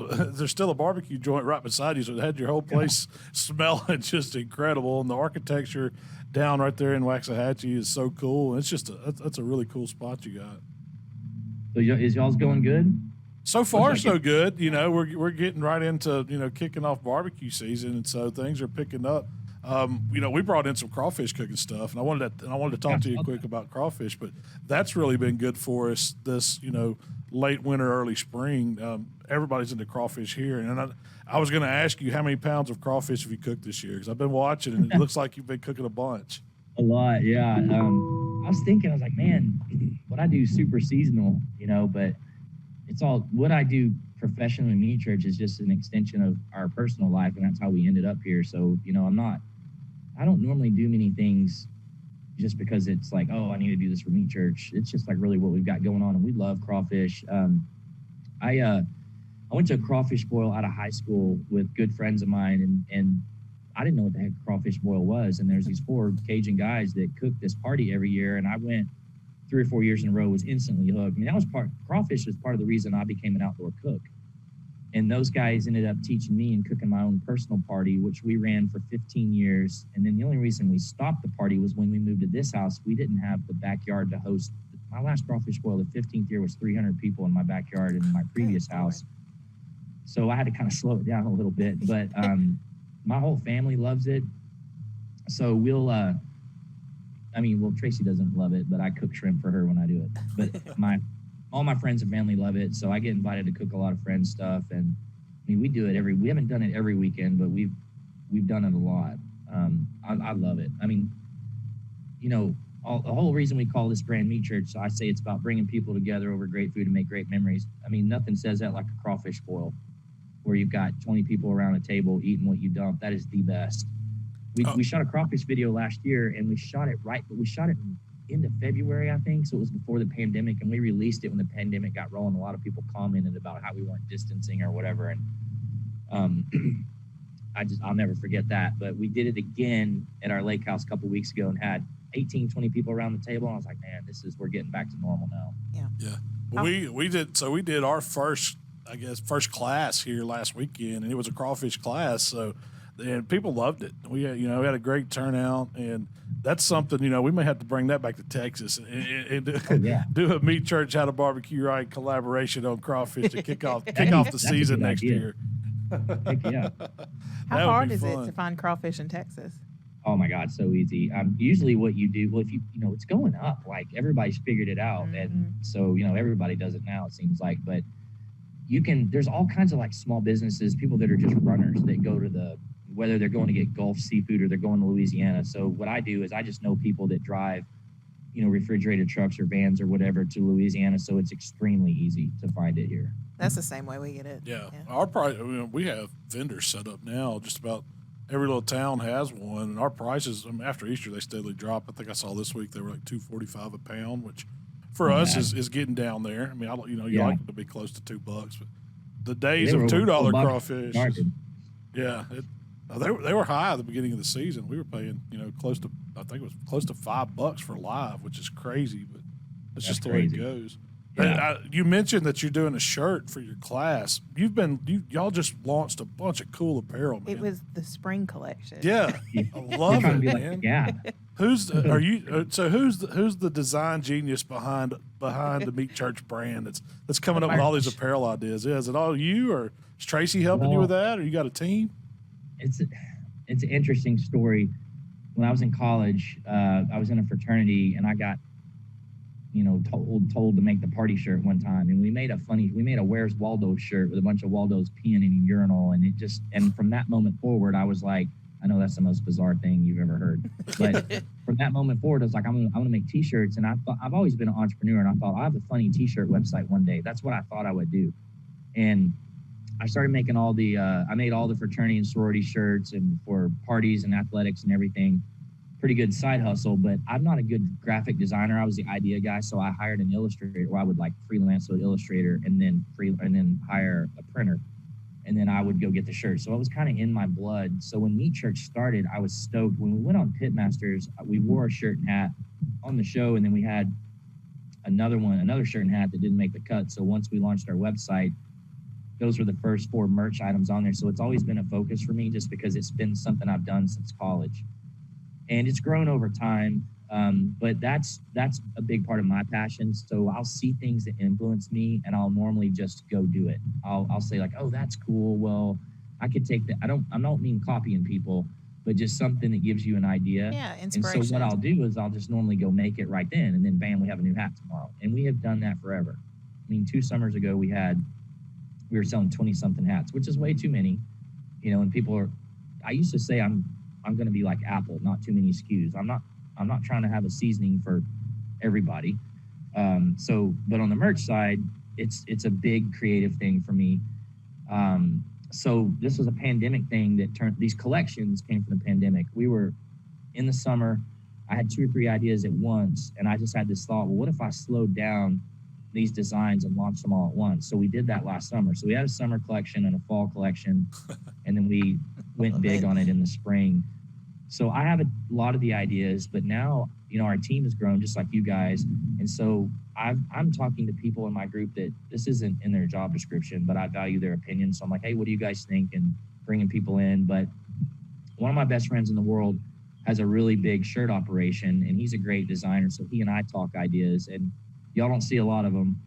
Speaker 2: still a barbecue joint right beside you, so it had your whole place smelling just incredible. And the architecture down right there in Waxahachie is so cool. And it's just that's a really cool spot you got.
Speaker 5: So is y'all's going good?
Speaker 2: So far, so good. We're getting right into kicking off barbecue season, and so things are picking up. We brought in some crawfish cooking stuff, and I wanted to talk to you quick about crawfish, but that's really been good for us this, late winter, early spring. Everybody's into crawfish here, and I was going to ask you how many pounds of crawfish have you cooked this year, because I've been watching, and it looks like you've been cooking a bunch.
Speaker 5: A lot, yeah. I was like, man, what I do is super seasonal, but it's all what I do professionally in Meat Church is just an extension of our personal life, and that's how we ended up here. So, I don't normally do many things just because it's like, oh, I need to do this for Meat Church. It's just like really what we've got going on, and we love crawfish. I went to a crawfish boil out of high school with good friends of mine, and I didn't know what the heck crawfish boil was. And there's these 4 Cajun guys that cook this party every year, and I went 3 or 4 years in a row, was instantly hooked. I mean, crawfish was part of the reason I became an outdoor cook. And those guys ended up teaching me and cooking my own personal party, which we ran for 15 years. And then the only reason we stopped the party was when we moved to this house, we didn't have the backyard to host. My last crawfish boil, the 15th year, was 300 people in my backyard in my previous house. So I had to kind of slow it down a little bit. But my whole family loves it. So Tracy doesn't love it, but I cook shrimp for her when I do it. But all my friends and family love it, so I get invited to cook a lot of friends' stuff. And we do it we haven't done it every weekend, but we've done it a lot. I love it. I mean, the whole reason we call this brand Meat Church, so I say it's about bringing people together over great food and make great memories. I mean, nothing says that like a crawfish boil, where you've got 20 people around a table eating what you dump. That is the best. We shot a crawfish video last year, and we shot it end of February, I think. So it was before the pandemic, and we released it when the pandemic got rolling. A lot of people commented about how we weren't distancing or whatever. And I'll never forget that. But we did it again at our lake house a couple weeks ago and had 18, 20 people around the table. And I was like, man, we're getting back to normal now.
Speaker 2: Yeah. Well, we did our first class here last weekend, and it was a crawfish class. So and people loved it. We had, we had a great turnout, and that's something, we may have to bring that back to Texas and do a Meat Church How to Barbecue Right collaboration on crawfish to kick off the season next year.
Speaker 5: Heck yeah.
Speaker 3: How hard is it to find crawfish in Texas?
Speaker 5: Oh my God, so easy. Usually what you do, well, if it's going up, like everybody's figured it out. And so, everybody does it now, it seems like, but there's all kinds of like small businesses, people that are just runners that go to whether they're going to get Gulf seafood or they're going to Louisiana. So what I do is I just know people that drive, refrigerated trucks or vans or whatever to Louisiana. So it's extremely easy to find it here.
Speaker 3: That's the same way we get it.
Speaker 2: Yeah. Our price, we have vendors set up now, just about every little town has one, and our prices after Easter they steadily drop. I think I saw this week they were like $2.45 a pound, which for us is getting down there. I mean, you like it to be close to $2, but the days of $2 crawfish, they were high at the beginning of the season. We were paying close to, I think it was close to $5 for live, which is crazy, but that's just the way it goes. Yeah. You mentioned that you're doing a shirt for your class. Y'all just launched a bunch of cool apparel, man.
Speaker 3: It was the spring collection.
Speaker 2: Yeah, I love it, man.
Speaker 5: Like,
Speaker 2: who's the design genius behind the Meat Church brand that's coming up with all these apparel ideas? Is it all you, or is Tracy helping you with that, or you got a team?
Speaker 5: It's an interesting story. When I was in college, I was in a fraternity, and I got told to make the party shirt one time, and we made a Where's Waldo shirt with a bunch of Waldos peeing in a urinal, and from that moment forward, I was like, I know that's the most bizarre thing you've ever heard, but from that moment forward, I was like, I'm gonna make T-shirts, and I've always been an entrepreneur, and I thought I have a funny T-shirt website one day. That's what I thought I would do, and I started making I made all the fraternity and sorority shirts, and for parties and athletics and everything. Pretty good side hustle, but I'm not a good graphic designer. I was the idea guy, so I hired an illustrator, or I would like freelance with an illustrator and then hire a printer, and then I would go get the shirt. So it was kind of in my blood. So when Meat Church started, I was stoked. When we went on Pitmasters, we wore a shirt and hat on the show, and then we had another shirt and hat that didn't make the cut. So once we launched our website, those were the first 4 merch items on there. So it's always been a focus for me, just because it's been something I've done since college. And it's grown over time, but that's a big part of my passion. So I'll see things that influence me, and I'll normally just go do it. I'll say like, oh, that's cool. Well, I could take that. I don't mean copying people, but just something that gives you an idea.
Speaker 3: Yeah, inspiration.
Speaker 5: And so what I'll do is I'll just normally go make it right then, and then bam, we have a new hat tomorrow. And we have done that forever. I mean, 2 summers ago we were selling 20-something hats, which is way too many, and I used to say I'm going to be like Apple, not too many SKUs. I'm not trying to have a seasoning for everybody. But on the merch side, it's a big creative thing for me. So this was a pandemic thing these collections came from the pandemic. We were in the summer. I had 2 or 3 ideas at once, and I just had this thought, well, what if I slowed down these designs and launched them all at once? So we did that last summer. So we had a summer collection and a fall collection, and then we went big on it in the spring. So I have a lot of the ideas, but now, our team has grown just like you guys. And so I'm talking to people in my group that this isn't in their job description, but I value their opinion. So I'm like, hey, what do you guys think? And bringing people in. But one of my best friends in the world has a really big shirt operation, and he's a great designer. So he and I talk ideas, and y'all don't see a lot of them.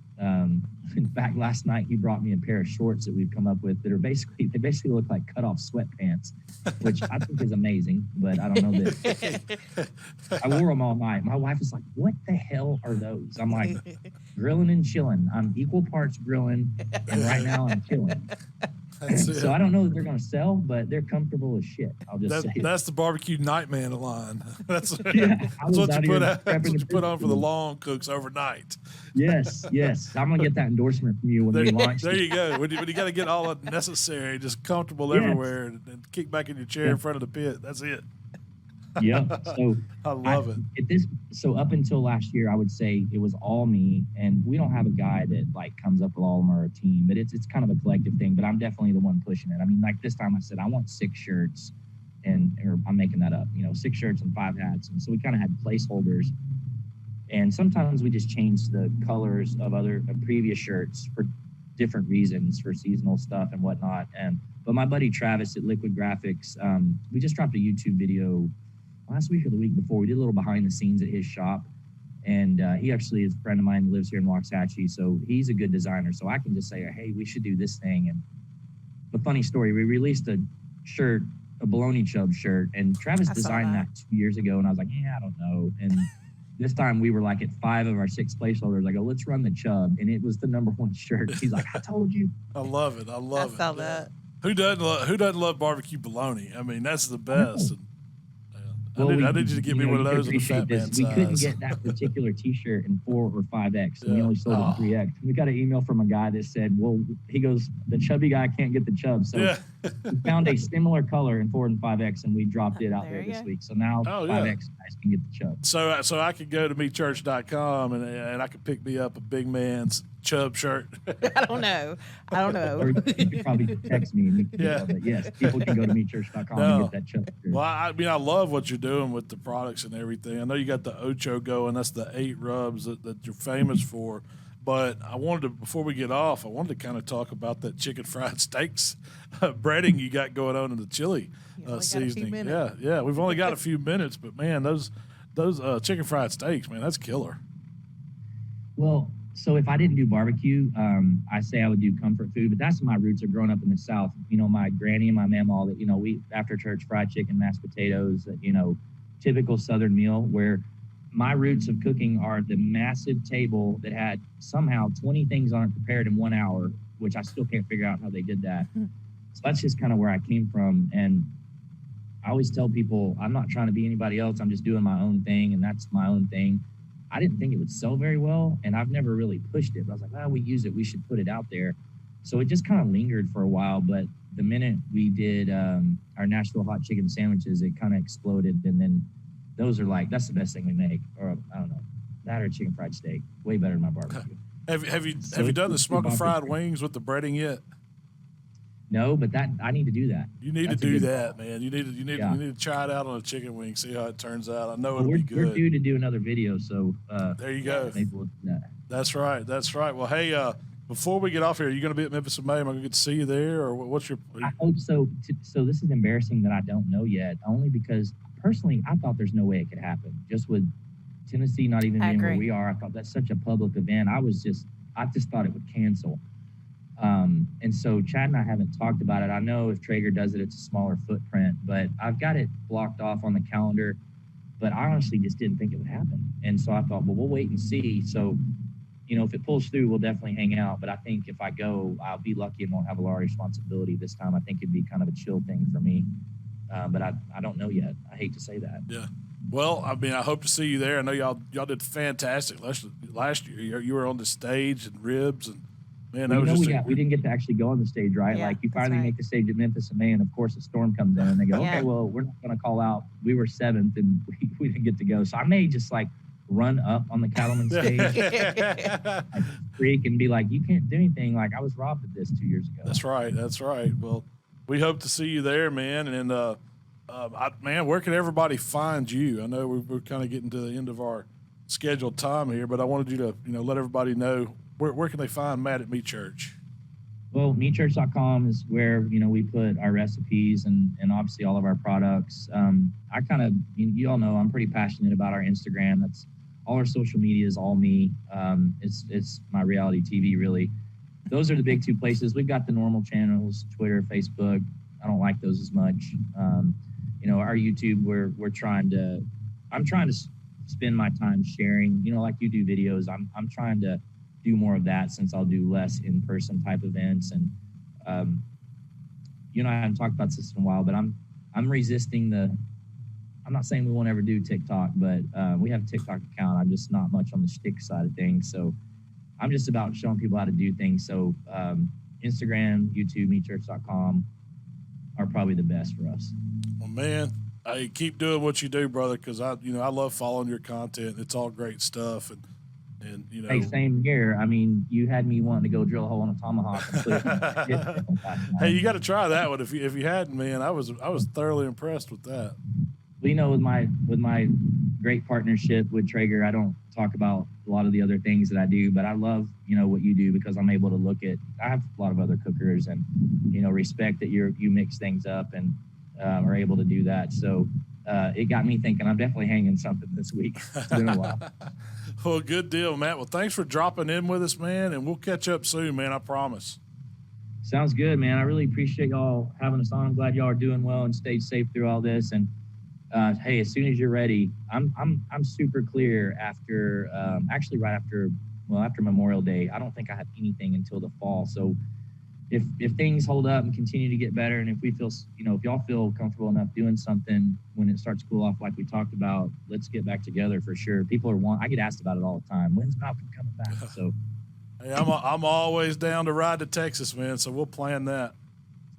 Speaker 5: In fact, last night he brought me a pair of shorts that we've come up with that are basically look like cut off sweatpants, which I think is amazing, but I don't know that. I wore them all night. My wife was like, what the hell are those? I'm like, grilling and chilling. I'm equal parts grilling, and right now I'm chilling. So I don't know that they're going to sell, but they're comfortable as shit. I'll just say
Speaker 2: that's the barbecue nightman line. That's what you put on for the long cooks overnight.
Speaker 5: Yes. I'm going to get that endorsement from you when we launch.
Speaker 2: There you go. When you got to get all necessary, just comfortable everywhere, and kick back in your chair in front of the pit. That's it.
Speaker 5: Yep. So
Speaker 2: I love it.
Speaker 5: So up until last year, I would say it was all me, and we don't have a guy that like comes up with all of them or a team, but it's kind of a collective thing. But I'm definitely the one pushing it. I mean, like this time I said I want 6 shirts, or I'm making that up. 6 shirts and 5 hats, and so we kind of had placeholders. And sometimes we just change the colors of previous shirts for different reasons, for seasonal stuff and whatnot. And But my buddy Travis at Liquid Graphics, we just dropped a YouTube video last week or the week before. We did a little behind the scenes at his shop. And he actually is a friend of mine who lives here in Waxahachie. So he's a good designer. So I can just say, hey, we should do this thing. And the funny story, we released a shirt, a bologna chub shirt, and Travis designed that 2 years ago. And I was like, yeah, I don't know. And this time we were like at 5 of our 6 placeholders. I go, let's run the chub. And it was the #1 shirt. He's like, I told you.
Speaker 2: I love it. I love it.
Speaker 3: I saw that.
Speaker 2: Who doesn't love barbecue bologna? I mean, that's the best.
Speaker 5: Well,
Speaker 2: I need you to get me one of those in the fat man size.
Speaker 5: We couldn't get that particular T-shirt in 4 or 5X. And we only sold it in 3X. We got an email from a guy that said, well, he goes, the chubby guy can't get the chub. So we found a similar color in 4 and 5X, and we dropped it out there this week. So now 5X guys can get the chub.
Speaker 2: So I could go to meatchurch.com and I could pick me up a big man's chub shirt.
Speaker 3: I don't know.
Speaker 5: Or you could probably text me. And but yes, people can go to meatchurch.com and get that chub shirt.
Speaker 2: Well, I mean, I love what you're doing with the products and everything. I know you got the Ocho going. That's the 8 rubs that you're famous for. But I wanted to, before we get off, I wanted to kind of talk about that chicken fried steaks breading you got going on in the chili seasoning. Yeah. We've only got a few minutes, but man, those chicken fried steaks, man, that's killer.
Speaker 5: Well, so if I didn't do barbecue, I say I would do comfort food, but that's my roots of growing up in the South. You know, my granny and my mama, that, you know, we after church fried chicken, mashed potatoes, you know, typical Southern meal. Where my roots of cooking are the massive table that had somehow 20 things on it prepared in 1 hour, which I still can't figure out how they did that. So that's just kind of where I came from. And I always tell people, I'm not trying to be anybody else. I'm just doing my own thing, and that's my own thing. I didn't think it would sell very well, and I've never really pushed it. But I was like, well, we use it. We should put it out there. So it just kind of lingered for a while. But the minute we did our Nashville hot chicken sandwiches, it kind of exploded. And then those are like, that's the best thing we make. Or I don't know, that or chicken fried steak. Way better than my barbecue.
Speaker 2: Have you done the smoking fried wings with the breading yet?
Speaker 5: No, but that I need to do that.
Speaker 2: You need to do that, man. You need to try it out on a chicken wing, see how it turns out. I know it'll be good.
Speaker 5: We're due to do another video, so
Speaker 2: there you go.
Speaker 5: Maybe we'll do that.
Speaker 2: That's right. Well, hey, before we get off here, are you going to be at Memphis in May? Am I going to get to see you there, or what's your?
Speaker 5: I hope so. So this is embarrassing that I don't know yet, only because personally I thought there's no way it could happen. Just with Tennessee not even being where we are, I thought that's such a public event. I just thought it would cancel. And so Chad and I haven't talked about it. I know if Traeger does it, it's a smaller footprint, but I've got it blocked off on the calendar. But I honestly just didn't think it would happen. And so I thought, well, we'll wait and see. So, you know, if it pulls through, we'll definitely hang out. But I think if I go, I'll be lucky and won't have a lot of responsibility this time. I think it'd be kind of a chill thing for me. But I don't know yet. I hate to say that.
Speaker 2: Yeah. Well, I mean, I hope to see you there. I know y'all did fantastic last year. You were on the stage and ribs and. Man, that was
Speaker 5: we didn't get to actually go on the stage, right?
Speaker 3: Yeah,
Speaker 5: like you finally make the stage at Memphis in May, and of course a storm comes in, and they go, okay, well, we're not going to call out. We were 7th, and we didn't get to go. So I may just like run up on the Cattleman stage, like, freak, and be like, you can't do anything. Like I was robbed of this 2 years ago.
Speaker 2: That's right. Well, we hope to see you there, man. And man, where can everybody find you? I know we're kind of getting to the end of our scheduled time here, but I wanted you to let everybody know. Where can they find Matt at Meat Church?
Speaker 5: Well, meatchurch.com is where, we put our recipes and obviously all of our products. I kind of, you all know I'm pretty passionate about our Instagram. That's all our social media is all me. It's my reality TV, really. Those are the big 2 places. We've got the normal channels, Twitter, Facebook. I don't like those as much. Our YouTube, I'm trying to spend my time sharing, like you do videos. I'm trying to do more of that since I'll do less in-person type events. And, I haven't talked about this in a while, but I'm resisting I'm not saying we won't ever do TikTok, but we have a TikTok account. I'm just not much on the shtick side of things. So I'm just about showing people how to do things. So Instagram, YouTube, meatchurch.com are probably the best for us.
Speaker 2: Well, man, hey, keep doing what you do, brother, because I love following your content. It's all great stuff. And
Speaker 5: hey, same here. I mean, you had me wanting to go drill a hole on a Tomahawk.
Speaker 2: Hey, you got to try that one. If you hadn't, man, I was thoroughly impressed with that.
Speaker 5: Well, with my great partnership with Traeger. I don't talk about a lot of the other things that I do, but I love, what you do because I'm able to look at, I have a lot of other cookers and, respect that you mix things up and are able to do that. So it got me thinking I'm definitely hanging something this week. It's been a while.
Speaker 2: Well, good deal, Matt. Well, thanks for dropping in with us, man, and we'll catch up soon, man. I promise.
Speaker 5: Sounds good, man. I really appreciate y'all having us on. I'm glad y'all are doing well and stayed safe through all this. And hey, as soon as you're ready, I'm super clear after actually right after Memorial Day. I don't think I have anything until the fall. So if things hold up and continue to get better, and if we feel, if y'all feel comfortable enough doing something when it starts to cool off, like we talked about, let's get back together for sure. I get asked about it all the time. When's Malcom coming back? So
Speaker 2: hey, I'm always down to ride to Texas, man. So we'll plan that.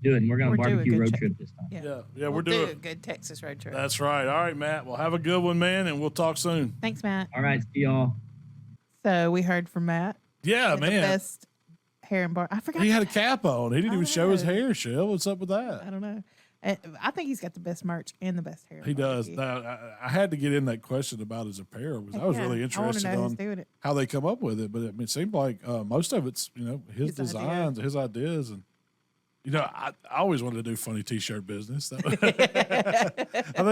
Speaker 5: Do it, and we're gonna barbecue road trip this time.
Speaker 2: Yeah, we're doing
Speaker 3: a good Texas road trip.
Speaker 2: That's right. All right, Matt. Well, have a good one, man, and we'll talk soon.
Speaker 3: Thanks, Matt.
Speaker 5: All right, see y'all.
Speaker 3: So we heard from Matt.
Speaker 2: Yeah,
Speaker 3: The
Speaker 2: man.
Speaker 3: best hair and bar. I forgot.
Speaker 2: He had a cap on. He didn't even show his hair, Shell. What's up with that?
Speaker 3: I don't know. I think he's got the best merch and the best hair.
Speaker 2: He does. Now, I had to get in that question about his apparel because I was really interested on how they come up with it. But it seemed like most of it's his designs, his ideas, and I always wanted to do funny T-shirt business. I think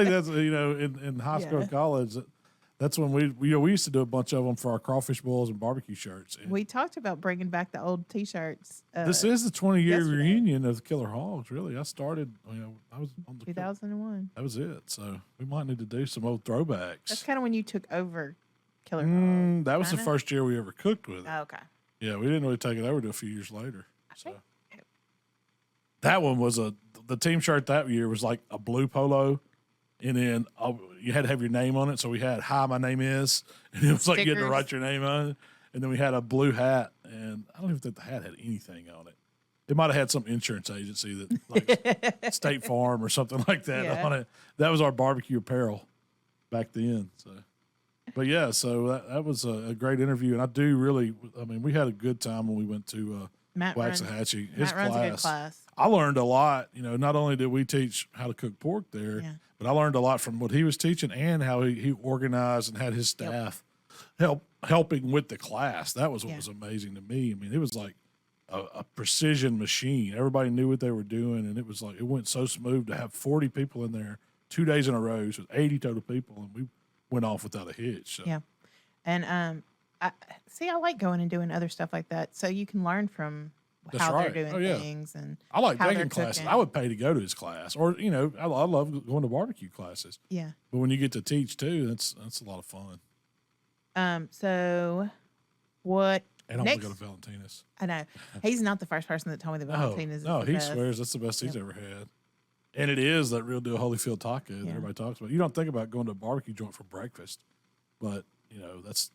Speaker 2: that's in high school, and college. That's when we used to do a bunch of them for our crawfish boils and barbecue shirts. And
Speaker 3: we talked about bringing back the old T-shirts.
Speaker 2: This is the 20-year reunion of the Killer Hogs. Really, I started. I was on the
Speaker 3: 2001.
Speaker 2: That was it. So we might need to do some old throwbacks.
Speaker 3: That's kind of when you took over Killer Hogs.
Speaker 2: That was the first year we ever cooked with it.
Speaker 3: Oh, okay.
Speaker 2: Yeah, we didn't really take it over until a few years later. So that one was the team shirt that year was like a blue polo. And then you had to have your name on it. So we had, "Hi, my name is," and it was like you had to write your name on it. And then we had a blue hat, and I don't even think the hat had anything on it. It might have had some insurance agency that, like State Farm or something like that on it. That was our barbecue apparel back then. So, but yeah, so that was a great interview. And I do really, we had a good time when we went to Waxahachie. His
Speaker 3: runs a good class.
Speaker 2: I learned a lot. Not only did we teach how to cook pork there, but I learned a lot from what he was teaching and how he organized and had his staff helping with the class. That was what was amazing to me. It was like a precision machine. Everybody knew what they were doing, and it was like it went so smooth to have 40 people in there 2 days in a row. So 80 total people, and we went off without a hitch. So.
Speaker 3: Yeah, and I like going and doing other stuff like that, so you can learn from how they're doing things. And
Speaker 2: I like baking classes. I would pay to go to his class, or I love going to barbecue classes.
Speaker 3: Yeah,
Speaker 2: but when you get to teach too, that's a lot of fun.
Speaker 3: So what?
Speaker 2: And I want to go to Valentina's.
Speaker 3: I know he's not the first person that told me that Valentina's.
Speaker 2: No, he swears that's the best he's ever had, and it is that real deal Holyfield taco that everybody talks about. You don't think about going to a barbecue joint for breakfast, but that's.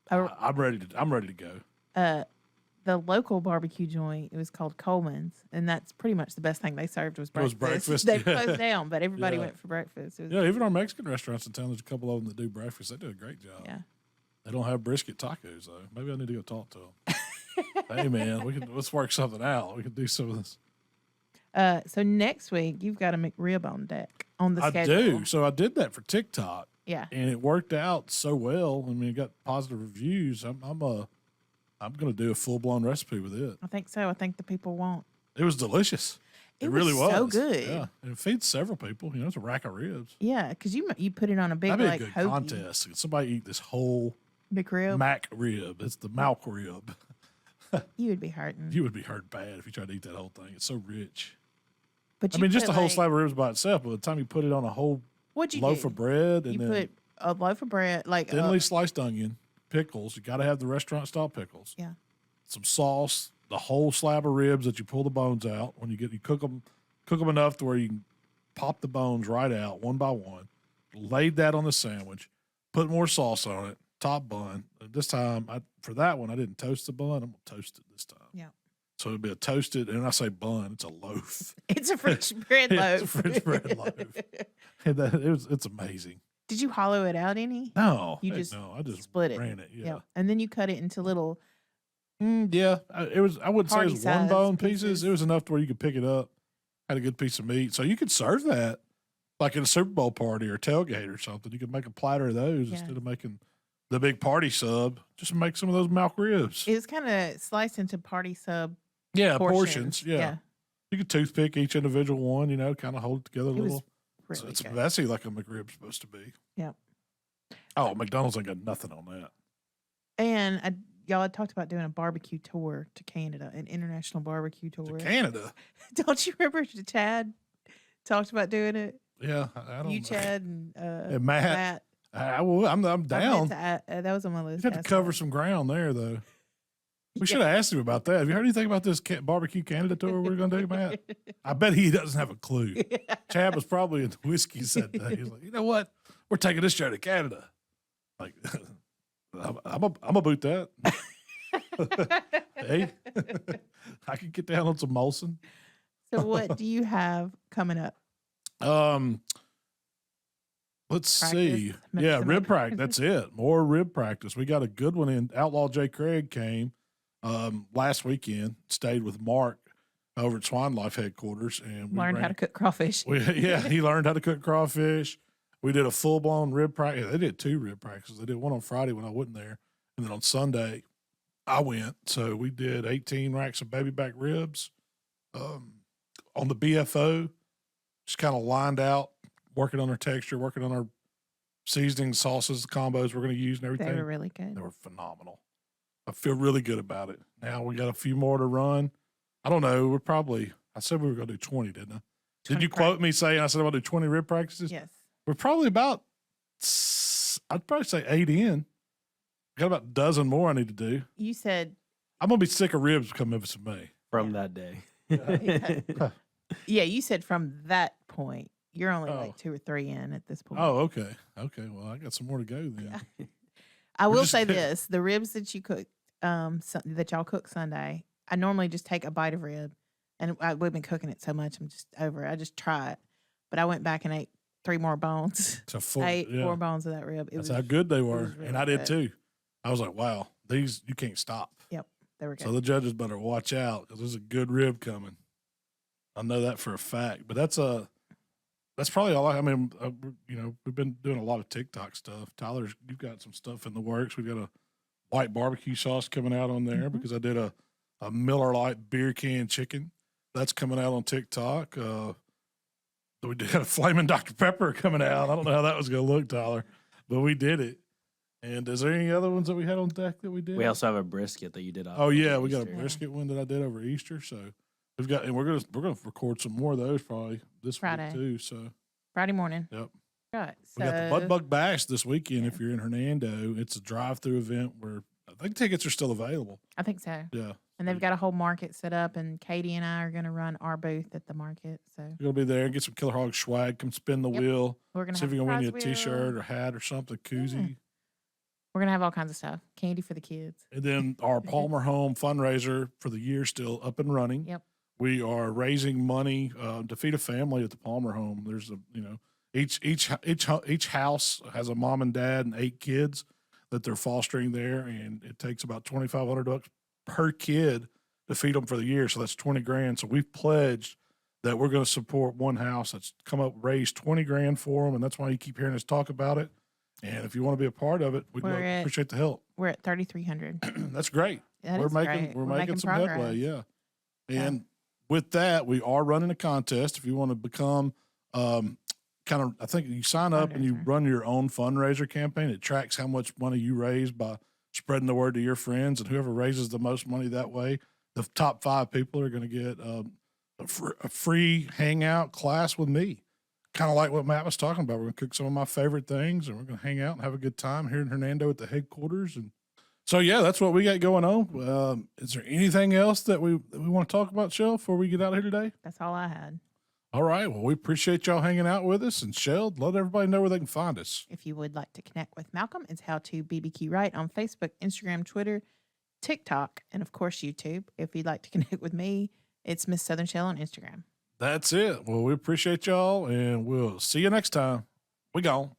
Speaker 2: I'm ready to go.
Speaker 3: The local barbecue joint, it was called Coleman's, and that's pretty much the best thing they served was breakfast. They closed down, but everybody went for breakfast.
Speaker 2: Even our Mexican restaurants in town, there's a couple of them that do breakfast. They do a great job.
Speaker 3: Yeah.
Speaker 2: They don't have brisket tacos, though. Maybe I need to go talk to them. Hey, man, let's work something out. We can do some of this.
Speaker 3: So next week, you've got a McRib on deck on the schedule.
Speaker 2: I do. So I did that for TikTok.
Speaker 3: Yeah.
Speaker 2: And it worked out so well. It got positive reviews. I'm going to do a full-blown recipe with it.
Speaker 3: I think so. I think the people want.
Speaker 2: It was delicious.
Speaker 3: It
Speaker 2: really was.
Speaker 3: So good.
Speaker 2: Yeah. And it feeds several people. It's a rack of ribs.
Speaker 3: Yeah, because you put it on a big,
Speaker 2: that'd be
Speaker 3: like,
Speaker 2: a good
Speaker 3: hoagie.
Speaker 2: contest. Somebody eat this whole
Speaker 3: McRib.
Speaker 2: Mac rib. It's the Malc rib.
Speaker 3: You would be hurting.
Speaker 2: You would be hurt bad if you tried to eat that whole thing. It's so rich.
Speaker 3: But
Speaker 2: just a whole slab of ribs by itself. By the time you put it on a whole loaf of bread, and
Speaker 3: you
Speaker 2: then
Speaker 3: put a loaf of bread, like
Speaker 2: thinly sliced onion, pickles. You got to have the restaurant style pickles.
Speaker 3: Yeah.
Speaker 2: Some sauce, the whole slab of ribs that you pull the bones out. When you cook them enough to where you can pop the bones right out one by one. Laid that on the sandwich, put more sauce on it, top bun. This time, for that one, I didn't toast the bun. I'm going to toast it this time.
Speaker 3: Yeah.
Speaker 2: So it'd be a toasted, and I say bun, it's a loaf.
Speaker 3: It's a French bread loaf.
Speaker 2: It's a French bread loaf. And it's amazing.
Speaker 3: Did you hollow it out any?
Speaker 2: No.
Speaker 3: I just
Speaker 2: split it. Ran it, yeah.
Speaker 3: And then you cut it into little.
Speaker 2: Yeah. I wouldn't say it was one bone pieces.
Speaker 3: pieces.
Speaker 2: It was enough to where you could pick it up. Had a good piece of meat. So you could serve that like in a Super Bowl party or tailgate or something. You could make a platter of those instead of making the big party sub. Just make some of those milk ribs.
Speaker 3: It was kind of sliced into party sub.
Speaker 2: Yeah,
Speaker 3: portions.
Speaker 2: Yeah. You could toothpick each individual one, kind of hold it together a little.
Speaker 3: Really
Speaker 2: It's
Speaker 3: good.
Speaker 2: messy like a McRib's supposed to be.
Speaker 3: Yep.
Speaker 2: Oh, McDonald's ain't got nothing on that.
Speaker 3: And y'all had talked about doing a barbecue tour to Canada, an international barbecue tour.
Speaker 2: To Canada?
Speaker 3: Don't you remember Chad talked about doing it?
Speaker 2: Yeah, I don't know.
Speaker 3: Chad, and
Speaker 2: Matt. I'm down.
Speaker 3: That was on my list.
Speaker 2: You have to cover some ground there, though. We should have asked him about that. Have you heard anything about this barbecue Canada tour we're going to do, Matt? I bet he doesn't have a clue. Chad was probably in the whiskeys that day. He's like, you know what? We're taking this show to Canada. Like, I'm a boot that. Hey, I could get down on some Molson.
Speaker 3: So what do you have coming up?
Speaker 2: Let's see. Yeah, rib practice. That's it. More rib practice. We got a good one in. Outlaw J. Craig came last weekend, stayed with Mark over at Swine Life headquarters, and we
Speaker 3: learned how to cook crawfish.
Speaker 2: He learned how to cook crawfish. We did a full blown rib practice. They did 2 rib practices. They did one on Friday when I wasn't there, and then on Sunday I went. So we did 18 racks of baby back ribs on the BFO. Just kind of lined out, working on our texture, working on our seasoning, sauces, the combos we're going to use, and everything.
Speaker 3: They were really good.
Speaker 2: They were phenomenal. I feel really good about it. Now we got a few more to run. I don't know. I said we were going to do 20, didn't I? Did you quote me saying I said I'm going to do 20 rib practices?
Speaker 3: Yes.
Speaker 2: We're probably about, I'd probably say 8 in. Got about a dozen more I need to do.
Speaker 3: You said.
Speaker 2: I'm going to be sick of ribs come Memphis in May.
Speaker 4: From that day.
Speaker 3: Yeah, you said from that point. You're only like 2 or 3 in at this point.
Speaker 2: Oh, okay. Okay. Well, I got some more to go then.
Speaker 3: Yeah. I will say this: the ribs that you cook, that y'all cook Sunday, I normally just take a bite of rib, and we've been cooking it so much, I'm just over it. I just try it, but I went back and ate 3 more bones.
Speaker 2: So 4
Speaker 3: bones of that rib.
Speaker 2: That's how good they were,
Speaker 3: really
Speaker 2: and I did
Speaker 3: good.
Speaker 2: too. I was like, wow, these you can't stop.
Speaker 3: Yep, they were good.
Speaker 2: So the judges better watch out because there's a good rib coming. I know that for a fact, but that's probably all. We've been doing a lot of TikTok stuff. Tyler, you've got some stuff in the works. We've got a white barbecue sauce coming out on there because I did a Miller Lite beer can chicken. That's coming out on TikTok. We did a flaming Dr. Pepper coming out. I don't know how that was going to look, Tyler, but we did it. And is there any other ones that we had on deck that we did?
Speaker 4: We also have a brisket that you did.
Speaker 2: Oh yeah, we got a
Speaker 4: Easter.
Speaker 2: brisket one that I did over Easter. So we've got, and we're gonna record some more of those probably this
Speaker 3: Friday.
Speaker 2: week too. So
Speaker 3: Friday morning.
Speaker 2: yep.
Speaker 3: Right.
Speaker 2: We got the Bud Bug Bash this weekend. If you're in Hernando, it's a drive-through event where I think tickets are still available.
Speaker 3: I think so.
Speaker 2: Yeah,
Speaker 3: And they've got a whole market set up, and Katie and I are going to run our booth at the market. So
Speaker 2: you're gonna be there and get some Killer Hog swag. Come spin the wheel.
Speaker 3: we're going to
Speaker 2: See if
Speaker 3: have
Speaker 2: you can win you a
Speaker 3: prize wheel.
Speaker 2: T-shirt or hat or something, koozie.
Speaker 3: We're going to have all kinds of stuff. Candy for the kids.
Speaker 2: And then our Palmer Home fundraiser for the year still up and running.
Speaker 3: Yep.
Speaker 2: We are raising money to feed a family at the Palmer Home. There's each house has a mom and dad and 8 kids that they're fostering there, and it takes about $2,500 per kid to feed them for the year. So that's $20,000. So we've pledged that we're going to support one house that's come up, raised $20,000 for them, and that's why you keep hearing us talk about it. And if you want to be a part of it, we'd appreciate the help.
Speaker 3: We're at 3,300.
Speaker 2: That's great. We're making some
Speaker 3: progress.
Speaker 2: headway. Yeah. And with that, we are running a contest. If you want to become I think you sign up and you run your own fundraiser campaign. It tracks how much money you raise by spreading the word to your friends, and whoever raises the most money that way, the top 5 people are going to get a free hangout class with me. Kind of like what Matt was talking about. We're going to cook some of my favorite things, and we're going to hang out and have a good time here in Hernando at the headquarters. And so, yeah, that's what we got going on. Is there anything else that we want to talk about, Shell, before we get out of here today?
Speaker 3: That's all I had.
Speaker 2: All right. Well, we appreciate y'all hanging out with us. And, Shell, let everybody know where they can find us.
Speaker 3: If you would like to connect with Malcolm, it's HowToBBQRight on Facebook, Instagram, Twitter, TikTok, and, of course, YouTube. If you'd like to connect with me, it's Miss Southern Shell on Instagram.
Speaker 2: That's it. Well, we appreciate y'all, and we'll see you next time. We gone.